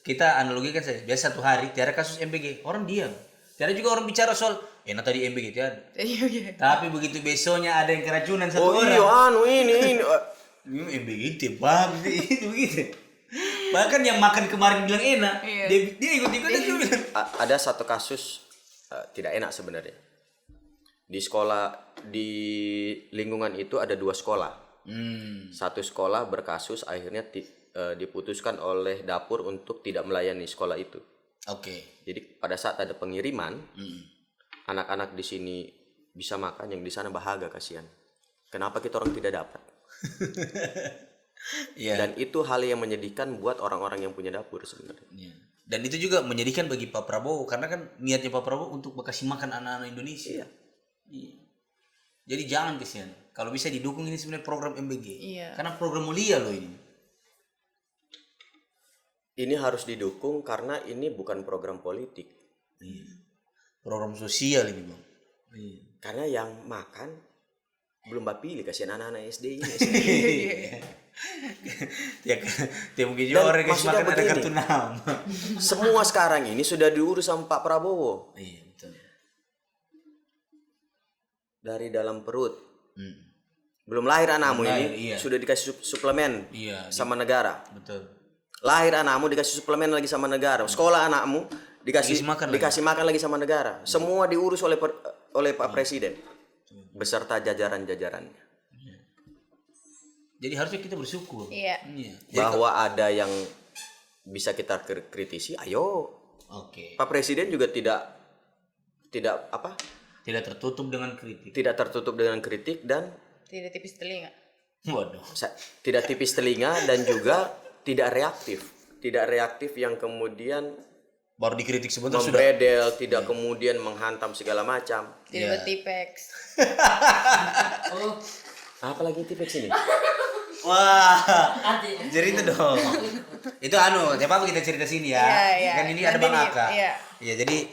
kita analogikan saja. Biasa satu hari tiada kasus MBG, orang diam. Tiada juga orang bicara soal enak tadi MBG tiada. Iya. Tapi begitu besoknya ada yang keracunan satu Oh orang. iya, ini. MBG tebak itu begitu. Bahkan yang makan kemarin bilang enak, Iya. dia ikut-ikutan juga bilang. Ada satu kasus tidak enak sebenarnya. Di sekolah, di lingkungan itu ada 2 sekolah. Satu sekolah berkasus akhirnya diputuskan oleh dapur untuk tidak melayani sekolah itu. Oke. Jadi pada saat ada pengiriman, anak-anak di sini bisa makan, yang di sana bahagia, kasihan. Kenapa kita orang tidak dapat? Iya. Dan itu hal yang menyedihkan buat orang-orang yang punya dapur sebenarnya. Iya. Dan itu juga menyedihkan bagi Pak Prabowo karena kan niatnya Pak Prabowo untuk kasih makan anak-anak Indonesia. Iya. Jadi jangan kesian. Kalau bisa didukung ini sebenarnya program MBG. Iya. Karena program mulia loh ini. Ini harus didukung karena ini bukan program politik. Iya. Program sosial ini, Bang. Iya. Karena yang makan belum pilih, kasihan anak-anak SD ini. Dia mungkin juga orang yang maksudnya makan ada begini. kartu nama. Semua sekarang ini sudah diurus sama Pak Prabowo. Iya, betul. Dari dalam perut. Belum lahir anakmu Belum ini lahir, iya. sudah dikasih suplemen Iya, sama negara. betul. Lahir anakmu dikasih suplemen lagi sama negara. Sekolah anakmu dikasih makan lagi sama negara. Semua diurus oleh Pak Presiden beserta jajaran-jajarannya. Jadi harusnya kita bersyukur. Iya. Jadi Bahwa ada yang bisa kita kritisi, ayo. Oke. Pak Presiden juga tidak Tidak tertutup dengan kritik. tidak tertutup dengan kritik dan Tidak tipis telinga. Waduh. tidak tipis telinga dan juga tidak reaktif yang kemudian Baru dikritik sebentar sudah. membredel, tidak kemudian menghantam segala macam. Tidak bertipex. Apalagi tipex ini? Wah. Jadi itu dong. Itu siapa kita cerita sini ya. Iya. Kan ini ada Nanti Bang Aka. iya. Iya, jadi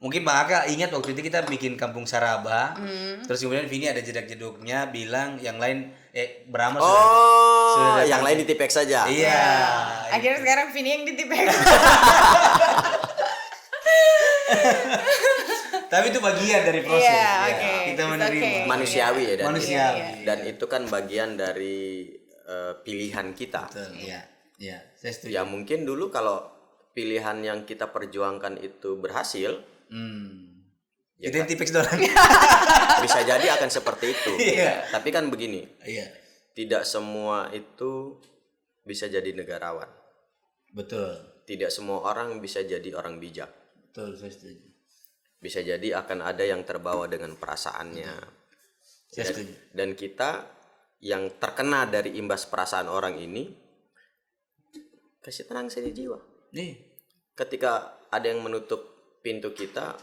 mungkin Bang Aka ingat waktu itu kita bikin Kampung Saraba. Terus kemudian Vini ada jedak-jeduknya bilang yang lain Brahma sudah Yang lain di tipex saja. Iya. Akhirnya sekarang Vini yang di tipex. Tapi itu bagian dari proses. Iya, ya. oke. Kita It's menerima. okay. Manusiawi ya. Manusiawi. Dan itu kan bagian dari pilihan kita. Betul, iya. Iya, saya setuju. Ya mungkin dulu kalau pilihan yang kita perjuangkan itu berhasil, Itu yang tipex doang. bisa jadi akan seperti itu. Iya. Tapi kan begini, Iya. tidak semua itu bisa jadi negarawan. Betul. Tidak semua orang bisa jadi orang bijak. Betul, saya setuju. Bisa jadi akan ada yang terbawa dengan perasaannya. Saya setuju. Dan kita yang terkena dari imbas perasaan orang ini, kasih tenang saja jiwa. Nih. Ketika ada yang menutup pintu kita,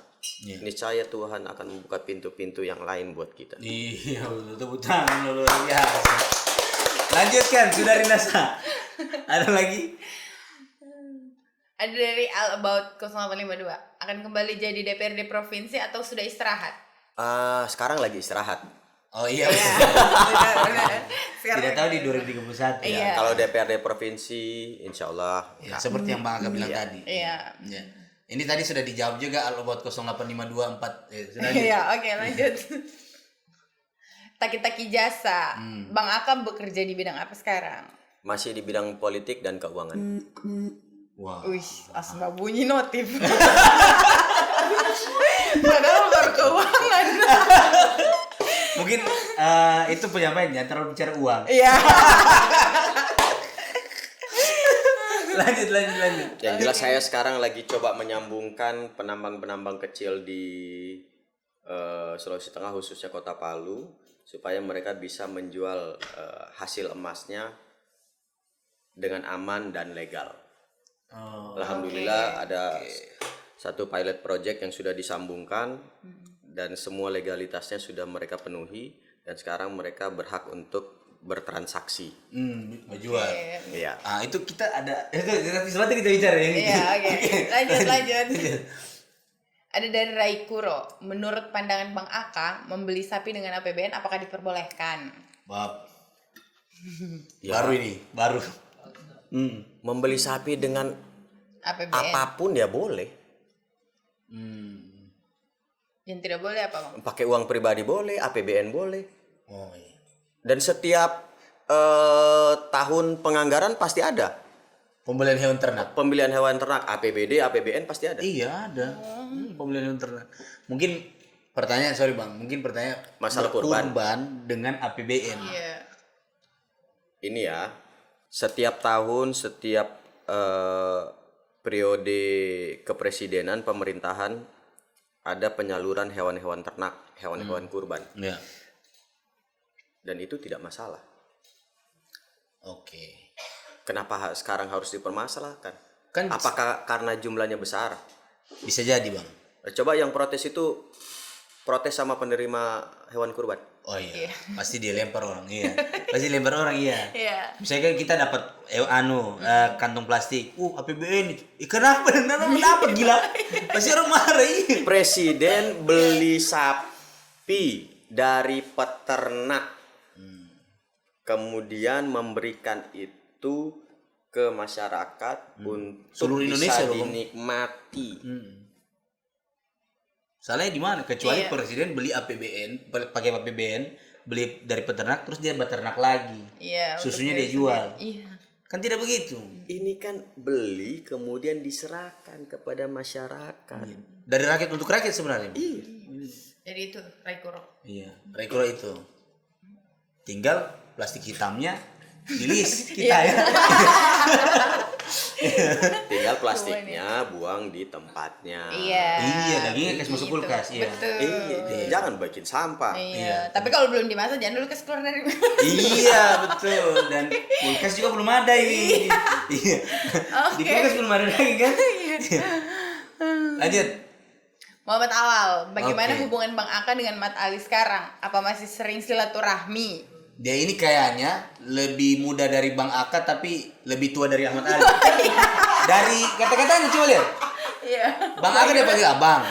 Iya. niscaya Tuhan akan membuka pintu-pintu yang lain buat kita. Iya, tepuk tangan luar biasa. Lanjutkan, Saudari Nasa. Ada lagi? Ada dari All About 0852. Akan kembali jadi DPRD provinsi atau sudah istirahat? Sekarang lagi istirahat. Oh iya. Iya. Benar. Tidak tahu di 2031 ya. Iya. Kalau DPRD provinsi, insya Allah. Ya, seperti yang Bang Aga bilang tadi. Iya. Ya. Ini tadi sudah dijawab juga All About 08524. Sudah Iya, oke lanjut. Taki-taki jasa. Bang Aka bekerja di bidang apa sekarang? Masih di bidang politik dan keuangan. Wow. Wih, langsung gak bunyi notif. Padahal baru keuangan. Mungkin itu penyampaiannya terlalu bicara uang. Iya. lanjut. Yang jelas saya sekarang lagi coba menyambungkan penambang-penambang kecil di Sulawesi Tengah, khususnya Kota Palu, supaya mereka bisa menjual hasil emasnya dengan aman dan legal. Alhamdulillah ada satu pilot project yang sudah disambungkan dan semua legalitasnya sudah mereka penuhi dan sekarang mereka berhak untuk bertransaksi. Menjual. Iya. Itu kita ada itu sesuatu kita bicara ya. Iya, oke. Lanjut. Ada dari Raikuro. Menurut pandangan Bang Aka, membeli sapi dengan APBN apakah diperbolehkan? Bab. Ya. Baru. Membeli sapi dengan APBN. apapun ya boleh. Yang tidak boleh apa, Bang? Pakai uang pribadi boleh, APBN boleh. Oh iya. Dan setiap tahun penganggaran pasti ada. Pembelian hewan ternak. Pembelian hewan ternak, APBD, APBN pasti ada. Iya ada. Pembelian hewan ternak. Mungkin pertanyaan Masalah kurban. dengan APBN. Iya. Ini ya, setiap tahun, setiap periode kepresidenan pemerintahan ada penyaluran hewan-hewan ternak, hewan-hewan kurban. Iya. Dan itu tidak masalah. Oke. Kenapa sekarang harus dipermasalahkan? Kan Apakah karena jumlahnya besar? bisa jadi, Bang. Coba yang protes itu protes sama penerima hewan kurban. Oh iya. Pasti dia lempar orang, iya. Pasti lempar orang, iya. Iya. Misalkan kita dapat kantong plastik. APBN itu. Kenapa? Kenapa gila? Pasti orang marah, iya. Presiden beli sapi dari peternak. Kemudian memberikan itu ke masyarakat untuk Seluruh Indonesia bisa loh, Bang. dinikmati. Salahnya di mana? Kecuali Iya. presiden beli APBN, pakai APBN, beli dari peternak terus dia beternak lagi. Iya. Susunya untuk dia diri jual. sendiri. Iya. Kan tidak begitu. Ini kan beli kemudian diserahkan kepada masyarakat. Dari rakyat untuk rakyat sebenarnya. Iya. Jadi itu Raikuro. Iya, Raikuro itu. Tinggal plastik hitamnya rilis kita ya. Tinggal plastiknya buang di tempatnya. Iya. Iya, dagingnya kasih masuk Gitu. kulkas, iya. Betul. Iya, jangan bikin sampah. Iya. Tapi kalau belum dimasak jangan dulu keluar dari. Iya, betul. Dan kulkas juga belum ada ini. Iya. Di kulkas belum ada lagi kan? Lanjut. Muhammad Awal, bagaimana Oke. hubungan Bang Aka dengan Mat Ali sekarang? Apa masih sering silaturahmi? Dia ini kayaknya lebih muda dari Bang Aka tapi lebih tua dari Ahmad Ali. Dari kata-katanya coba lihat. Iya. Bang Aka dia panggil abang.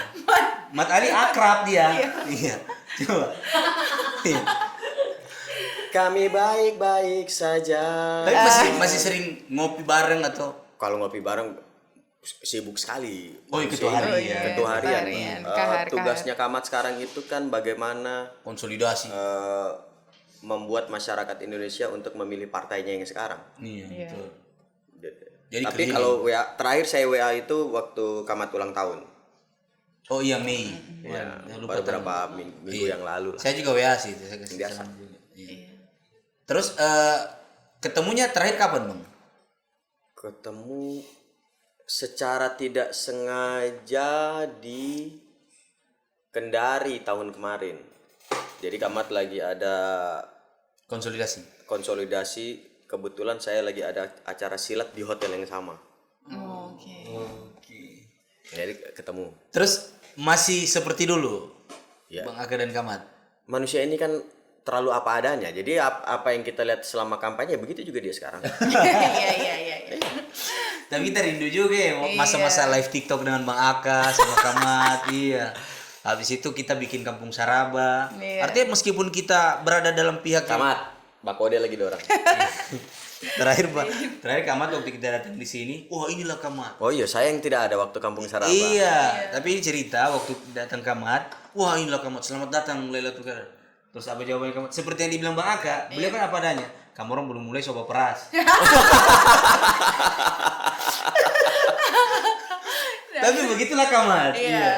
Ahmad Ali akrab dia. Iya. Coba. Iya. Kami baik-baik saja. Tapi masih sering ngopi bareng atau Kalau ngopi bareng sibuk sekali. Oh, iya, ketua harian. Oh, iya. Ketua harian. Ketua harian. Eh, Kahar. tugasnya Kamat sekarang itu kan bagaimana konsolidasi. membuat masyarakat Indonesia untuk memilih partainya yang sekarang. Iya, Iya. betul. Jadi Tapi keliling. kalau WA terakhir saya WA itu waktu Kamat ulang tahun. Oh iya Mei. Ya, Ya, lupa baru tanggal. beberapa minggu Iya. yang lalu lah. Saya juga WA sih, saya kasih Biasa. salam juga. Iya. Terus ketemunya terakhir kapan, Bang? Ketemu secara tidak sengaja di Kendari tahun kemarin. Jadi Kamat lagi ada Konsolidasi. konsolidasi, kebetulan saya lagi ada acara silat di hotel yang sama. Oke. Oke. Jadi ketemu. Terus masih seperti dulu, Ya. Bang Aga dan Kamat. Manusia ini kan terlalu apa adanya. Jadi apa yang kita lihat selama kampanye begitu juga dia sekarang. Iya. Tapi kita rindu juga ya masa-masa live TikTok dengan Bang Aka sama Kamat. Iya. Habis itu kita bikin Kampung Saraba. Iya. Artinya meskipun kita berada dalam pihak yang Kamat, Bakode lagi dorang. terakhir Kamat waktu kita datang di sini, wah inilah Kamat. Oh iya, saya yang tidak ada waktu Kampung Saraba. Iya, tapi ini cerita waktu datang Kamat, wah inilah Kamat, selamat datang Lailatul Qadar. Terus apa jawabannya Kamat? Seperti yang dibilang Bang Aka, beliau kan apa adanya. Kamu orang belum mulai coba peras. Tapi begitulah Kamat. Iya.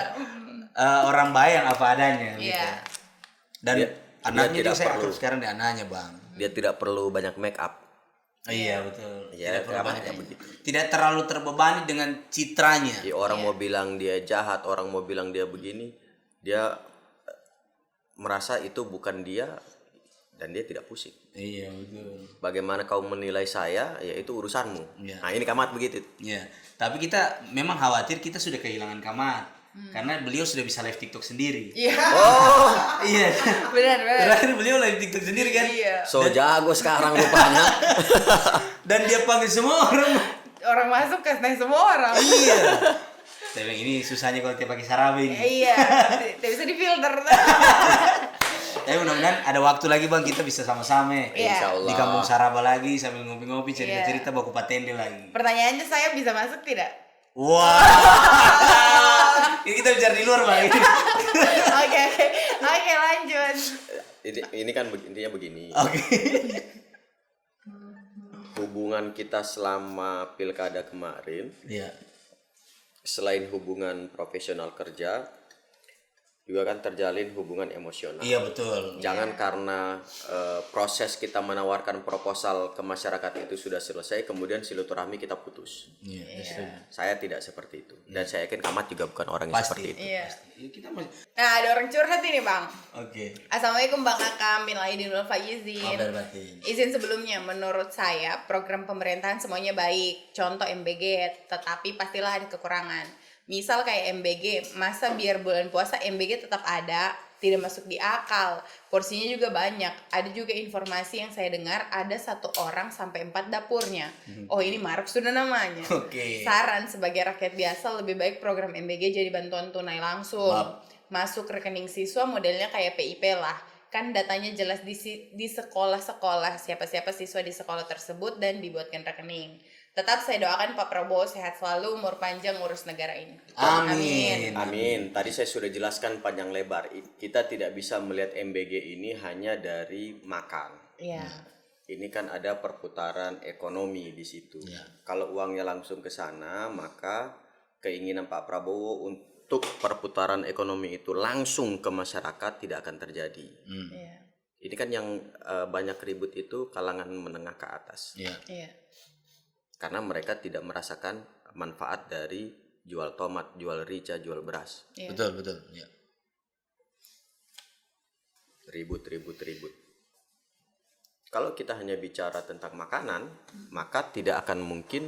Orang bayang apa adanya. Gitu. Iya. Dan Dia anaknya tidak juga saya perlu. atur sekarang di anaknya Bang. Dia tidak perlu banyak make up. Iya betul. Iya, Tidak perlu Kamat banyak. ya begitu. Tidak terlalu terbebani dengan citranya. Ya, orang mau bilang dia jahat, orang mau bilang dia begini, dia merasa itu bukan dia dan dia tidak pusing. Iya betul. Bagaimana kau menilai saya, ya itu urusanmu. Iya. Nah ini Kamat begitu. Iya. Tapi kita memang khawatir kita sudah kehilangan Kamat. Karena beliau sudah bisa live TikTok sendiri. Iya. Oh, Iya. Benar. Terakhir beliau live TikTok sendiri kan. Iya. so jago sekarang rupanya. Dan dia panggil semua orang. Orang masuk kasih semua orang. Iya. Saya bilang ini susahnya kalau dia pakai sarabing. Iya. Tidak bisa difilter. Tapi mudah-mudahan ada waktu lagi Bang kita bisa sama-sama. Iya. Insya Allah. Di Kampung Saraba lagi sambil ngopi-ngopi Iya. cerita-cerita baku patende lagi. Pertanyaannya saya bisa masuk tidak? Wah. Ini kita bicara di luar Bang. Oke, lanjut. Ini kan intinya begini. Oke. Hubungan kita selama pilkada kemarin, Iya. selain hubungan profesional kerja, juga kan terjalin hubungan emosional. Iya betul. Jangan karena proses kita menawarkan proposal ke masyarakat itu sudah selesai, kemudian silaturahmi kita putus. Iya. Saya tidak seperti itu, dan saya yakin Kamat juga bukan orang yang Pasti. seperti itu. Iya. Kita masih. Nah, ada orang curhat ini, Bang. Oke. Assalamualaikum Bang Aka, minal aidin wal faizin. Kabar batin. Izin sebelumnya, menurut saya program pemerintahan semuanya baik, contoh MBG, tetapi pastilah ada kekurangan. Misal kayak MBG, masa biar bulan puasa MBG tetap ada, tidak masuk di akal, porsinya juga banyak. Ada juga informasi yang saya dengar ada 1 orang sampai 4 dapurnya. Oh ini Maruf sudah namanya. Oke. Saran sebagai rakyat biasa lebih baik program MBG jadi bantuan tunai langsung. Bab. Masuk rekening siswa modelnya kayak PIP lah. Kan datanya jelas di sekolah-sekolah, siapa-siapa siswa di sekolah tersebut dan dibuatkan rekening. Tetap saya doakan Pak Prabowo sehat selalu, umur panjang, ngurus negara ini. Amin. Amin. Tadi saya sudah jelaskan panjang lebar. Kita tidak bisa melihat MBG ini hanya dari makan. Iya. Ini kan ada perputaran ekonomi di situ. Ya. Kalau uangnya langsung ke sana, maka keinginan Pak Prabowo untuk perputaran ekonomi itu langsung ke masyarakat tidak akan terjadi. Iya. Ini kan yang banyak ribut itu kalangan menengah ke atas. Iya. Iya. Karena mereka tidak merasakan manfaat dari jual tomat, jual rica, jual beras. Iya. Betul. Iya. Ribut. Kalau kita hanya bicara tentang makanan, maka tidak akan mungkin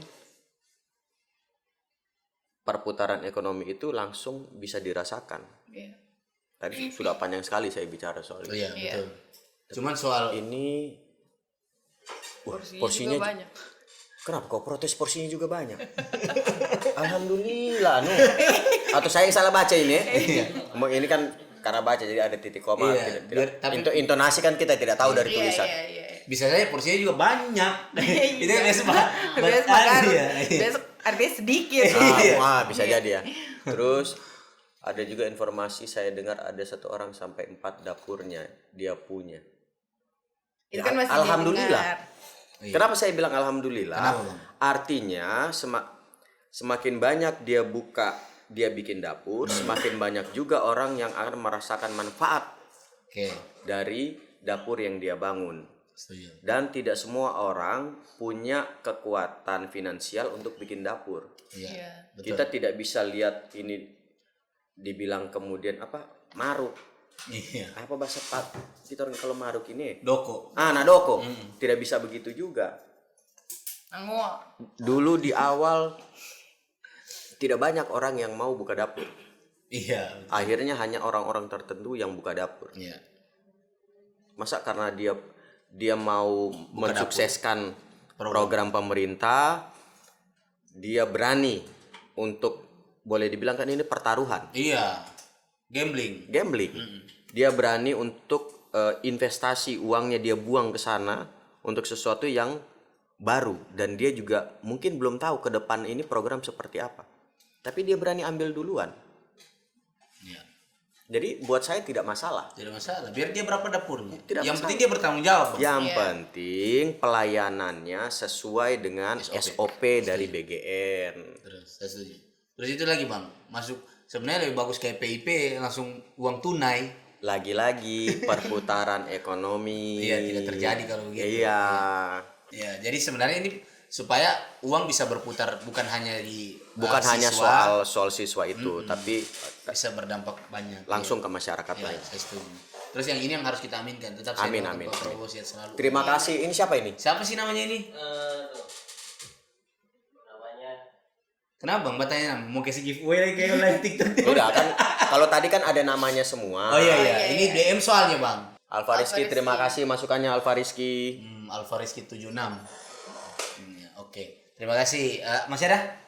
perputaran ekonomi itu langsung bisa dirasakan. Iya. Tadi sudah panjang sekali saya bicara soal itu. Iya, Iya. betul. Cuman soal Ini Porsinya juga banyak. Kenapa kau protes porsinya juga banyak? Alhamdulillah, Atau saya yang salah baca ini? Ini kan karena baca jadi ada titik koma. Iya, tapi- Intonasi kan kita tidak tahu dari tulisan. Iya. bisa saja porsinya juga banyak. Itu kan biasa Biasa makan. Iya. Besok artinya sedikit. Wah, bisa jadi ya. Terus ada juga informasi saya dengar ada 1 orang sampai 4 dapurnya dia punya. Itu kan masih Alhamdulillah. didengar. Iya. Kenapa saya bilang alhamdulillah? Kenapa, Bang? Artinya semakin banyak dia bikin dapur, semakin banyak juga orang yang akan merasakan manfaat Oke. dari dapur yang dia bangun. Setuju. Dan tidak semua orang punya kekuatan finansial untuk bikin dapur. Iya. Iya. Betul. Kita tidak bisa lihat ini dibilang kemudian maruk. Iya. Apa bahasa Pak? Kita orang kalau maruk ini. Doko. Nadoko. Tidak bisa begitu juga. Angua. Dulu di awal tidak banyak orang yang mau buka dapur. Iya. Akhirnya hanya orang-orang tertentu yang buka dapur. Iya. Masa karena dia mau mensukseskan program pemerintah, dia berani untuk, boleh dibilang kan ini pertaruhan, Iya. Gambling. dia berani untuk investasi uangnya, dia buang ke sana untuk sesuatu yang baru, dan dia juga mungkin belum tahu ke depan ini program seperti apa, tapi dia berani ambil duluan. Iya. Jadi buat saya tidak masalah. Tidak masalah. Biar dia berapa dapurnya. Tidak yang masalah. penting dia bertanggung jawab. Bang. Yang penting pelayanannya sesuai dengan SOP dari BGN. Terus, saya setuju. Terus itu lagi bang, masuk sebenarnya lebih bagus kayak PIP langsung uang tunai. Lagi-lagi perputaran ekonomi. Iya, tidak terjadi kalau begitu. Iya. Ya, jadi sebenarnya ini supaya uang bisa berputar bukan hanya di Bukan hanya siswa, soal siswa itu, tapi bisa berdampak banyak. langsung ke masyarakat Ya, lain. saya setuju. Terus yang ini yang harus kita aminkan, tetap Amin, saya doakan amin, Pak amin. Prabowo sehat selalu. Terima kasih. Ini siapa ini? Siapa sih namanya ini? Kenapa bang? Bertanya mau kasih giveaway lagi kayak live TikTok. Udah kan, kalau tadi kan ada namanya semua. Oh iya, ini DM soalnya bang. Alfa Rizky, terima kasih masukannya Alfa Rizky. Alfa Rizky 76. Ya, oke. Terima kasih. Masih ada?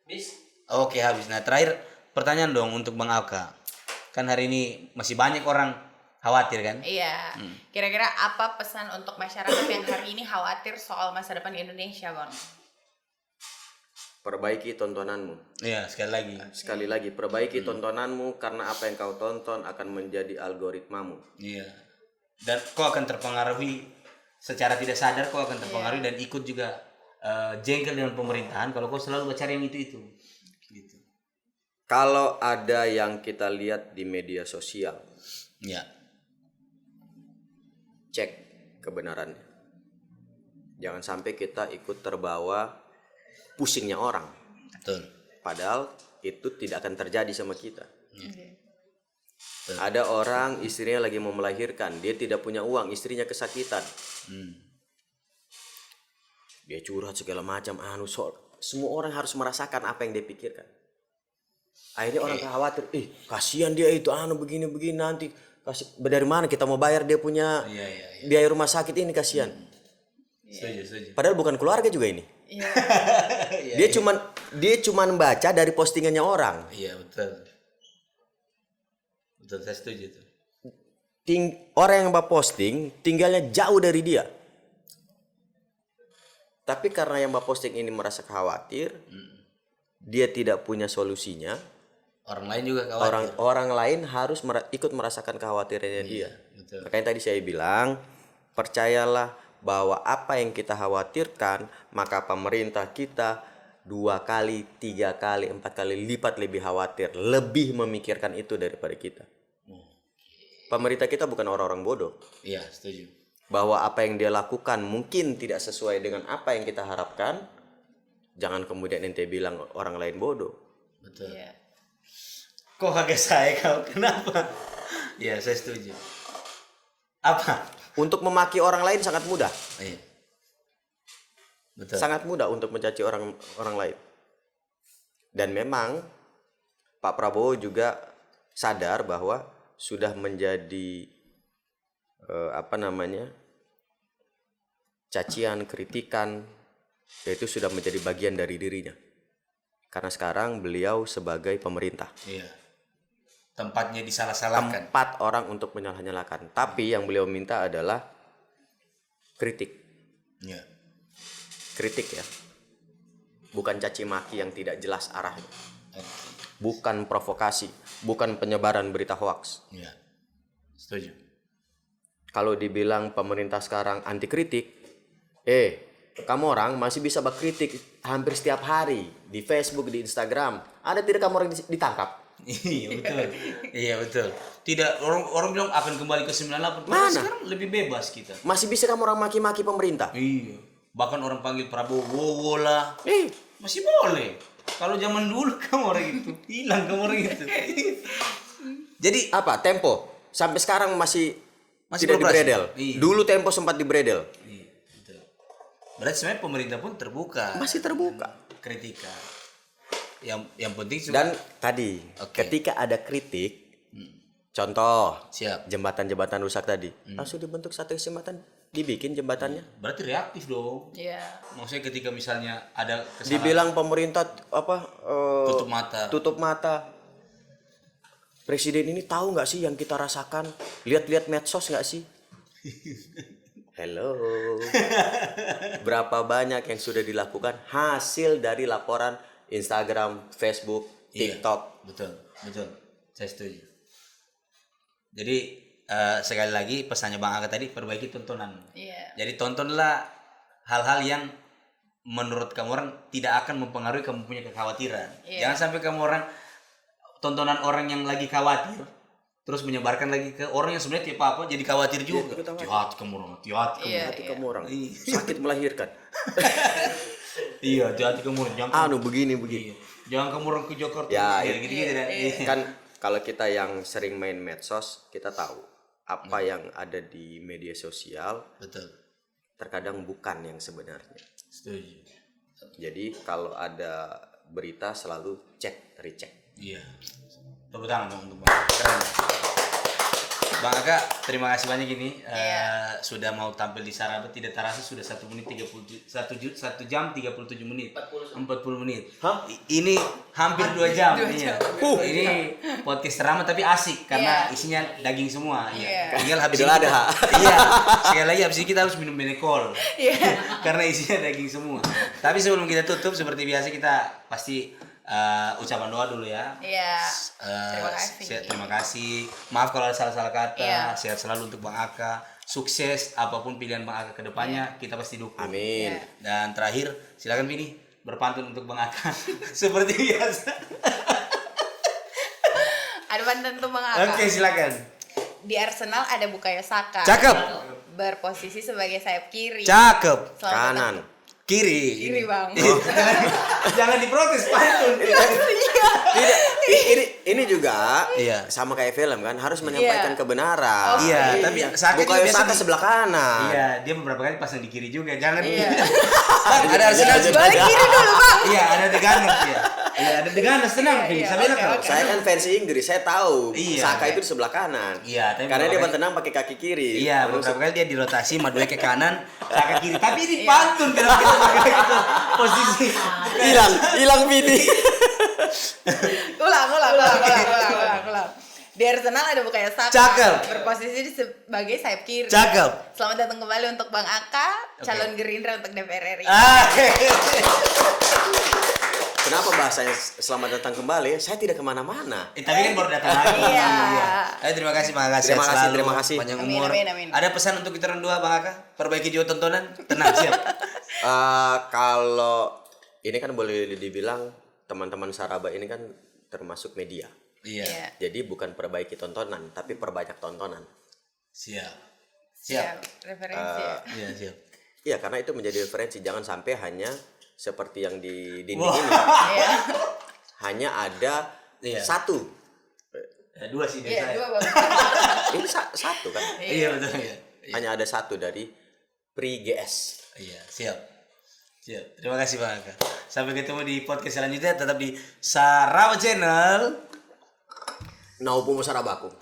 Habis. Oke, habis. Nah, terakhir pertanyaan dong untuk Bang Alka. Kan hari ini masih banyak orang khawatir kan? Iya. Kira-kira apa pesan untuk masyarakat yang hari ini khawatir soal masa depan Indonesia, Bang? Perbaiki tontonanmu. Iya, sekali lagi. Sekali lagi, perbaiki tontonanmu, karena apa yang kau tonton akan menjadi algoritmamu. Iya. Dan kau akan terpengaruhi secara tidak sadar, kau akan terpengaruhi dan ikut juga jengkel dengan pemerintahan kalau kau selalu mencari yang itu. Gitu. Kalau ada yang kita lihat di media sosial, Iya. cek kebenarannya. Jangan sampai kita ikut terbawa pusingnya orang. Betul. Padahal itu tidak akan terjadi sama kita. Oke. Ada orang istrinya lagi mau melahirkan, dia tidak punya uang, istrinya kesakitan. Dia curhat segala macam, semua orang harus merasakan apa yang dia pikirkan. Akhirnya orang khawatir, kasihan dia itu begini-begini nanti. Dari mana kita mau bayar dia punya Iya. biaya rumah sakit ini, kasihan. Setuju. Padahal bukan keluarga juga ini. Iya. Dia cuman baca dari postingannya orang. Iya, betul. Betul, saya setuju tuh. Orang yang posting tinggalnya jauh dari dia. Tapi karena yang posting ini merasa khawatir, dia tidak punya solusinya. Orang lain juga khawatir. Orang lain harus ikut merasakan kekhawatirannya dia. Betul. Makanya tadi saya bilang, percayalah bahwa apa yang kita khawatirkan, maka pemerintah kita 2 kali, 3 kali, 4 kali lipat lebih khawatir, lebih memikirkan itu daripada kita. Pemerintah kita bukan orang-orang bodoh. Iya, setuju. Bahwa apa yang dia lakukan mungkin tidak sesuai dengan apa yang kita harapkan. Jangan kemudian ente bilang orang lain bodoh. Betul. Iya. Kok kaget saya kau? Kenapa? Iya, saya setuju. Apa? Untuk memaki orang lain sangat mudah. Iya. Betul. Sangat mudah untuk mencaci orang lain. Dan memang Pak Prabowo juga sadar bahwa sudah menjadi cacian, kritikan, yaitu sudah menjadi bagian dari dirinya. Karena sekarang beliau sebagai pemerintah. Iya. Tempatnya disalah-salahkan. Tempat orang untuk menyalah-nyalakan. Tapi yang beliau minta adalah kritik. Iya. Kritik ya. Bukan caci maki yang tidak jelas arahnya. Bukan provokasi, bukan penyebaran berita hoaks. Iya. Setuju. Kalau dibilang pemerintah sekarang anti kritik, kamu orang masih bisa berkritik hampir setiap hari di Facebook, di Instagram. Ada tidak kamu orang ditangkap? Iya, betul. Iya, betul. Tidak, orang bilang akan kembali ke 98. Mana? Sekarang lebih bebas kita. Masih bisa kamu orang maki-maki pemerintah? Iya. Bahkan orang panggil Prabowo lah. Eh, Masih boleh. Kalau zaman dulu kamu orang itu hilang, kamu orang itu. Jadi apa? Tempo sampai sekarang masih tidak beroperasi. dibredel. Iya. Dulu Tempo sempat dibredel. iya, betul. Berarti sebenarnya pemerintah pun terbuka. Masih terbuka. Kritikan. Yang penting Dan tadi Oke. ketika ada kritik, contoh siap. jembatan-jembatan rusak tadi, langsung dibentuk satu jembatan dibikin jembatannya. Berarti reaktif dong. Iya. Maksudnya ketika misalnya ada kesalahan Dibilang pemerintah tutup mata. Presiden ini tahu nggak sih yang kita rasakan? Lihat-lihat medsos nggak sih? Hello. Berapa banyak yang sudah dilakukan hasil dari laporan Instagram, Facebook, TikTok. Iya, betul. Saya setuju. Jadi sekali lagi pesannya Bang Aga tadi, perbaiki tontonan. Iya. Jadi tontonlah hal-hal yang menurut kamu orang tidak akan mempengaruhi kamu punya kekhawatiran. Iya. Jangan sampai kamu tontonan orang yang lagi khawatir terus menyebarkan lagi ke orang yang sebenarnya tiap apa jadi khawatir juga. Hati-hati kamu orang. Hati kamu orang. Sakit melahirkan. Iya, hati kamu orang. Jangan Begini. jangan kamu orang ke Jakarta. Ya, gitu-gitu. Kan kalau kita yang sering main medsos, kita tahu apa yang ada di media sosial Betul. terkadang bukan yang sebenarnya. Setuju. Jadi kalau ada berita selalu recheck. Iya. Tepuk tangan dong untuk Bang. Keren. Bang Aga, terima kasih banyak ini sudah mau tampil di Saraba. Tidak terasa sudah 1 jam 37 menit. 40 menit. Hah? Ini hampir 2 jam. Iya. Ini podcast drama tapi asik karena isinya daging semua. Iya. Tinggal habis Idul Adha. Iya. Sekali lagi habis ini kita harus minum Benekol. Iya. Karena isinya daging semua. Tapi sebelum kita tutup seperti biasa kita pasti ucapan doa dulu ya. Iya. Terima kasih. Terima kasih. Maaf kalau ada salah-salah kata. Iya. Sehat selalu untuk Bang Aka. Sukses apapun pilihan Bang Aka ke depannya, kita pasti dukung. Amin. Iya. Dan terakhir, silakan Vini berpantun untuk Bang Aka seperti biasa. Ada pantun tuh Bang Aka. Oke, silakan. Di Arsenal ada Bukayo Saka. Cakep. Berposisi sebagai sayap kiri. Cakep. Selamat Kanan. Kiri. Bang. Jangan diprotes pantun. Tidak, ini juga Iya. sama kayak film kan, harus menyampaikan kebenaran. Iya, tapi Saka juga Bukayo biasa Saka sebelah kanan. Iya, dia beberapa kali pasang di kiri juga. Jangan. Iya. Ada Arsenal juga. Balik kiri dulu Bang. Iya, ada The Gunners ya. Iya, ada The Gunners, tenang, Vini. Iya, Saya bilang oke, kau. oke. Saya kan fans Inggris, saya tahu Iya. Saka itu di sebelah kanan. Iya, tapi karena dia beberapa bertenang pakai kaki kiri. Iya, beberapa kali dia dirotasi, Madueke ke kanan, Saka kiri. Tapi ini pantun kenapa kita pakai gitu posisi. Hilang Vini. Ulang. Di Arsenal ada Bukayo Saka. Cakep. Berposisi sebagai sayap kiri. Cakep. Selamat datang kembali untuk Bang Aka, calon Gerindra untuk DPR RI. Kenapa bahasanya selamat datang kembali? Saya tidak kemana-mana. Tapi kan baru datang lagi. Iya. Terima kasih, Bang Aka. Terima Sehat kasih, selalu, terima kasih. Panjang Amin, umur. amin. Ada pesan untuk kita berdua, Bang Aka? Perbaiki juga tontonan. Tenang, siap. Kalau ini kan boleh dibilang teman-teman Saraba ini kan termasuk media. Iya. Jadi bukan perbaiki tontonan, tapi perbanyak tontonan. Siap. Referensi. Iya, siap. Iya, karena itu menjadi referensi. Jangan sampai hanya seperti yang di dinding ini. Iya. Hanya ada Iya. satu. Dua sih Iya, biasa. 2 Bang. Ini satu kan? Iya, betul ya. Hanya ada satu dari Pri GS. Iya, siap. Terima kasih Bang Aka. Sampai ketemu di podcast selanjutnya, tetap di Saraba Channel. Naupu Sarabaku.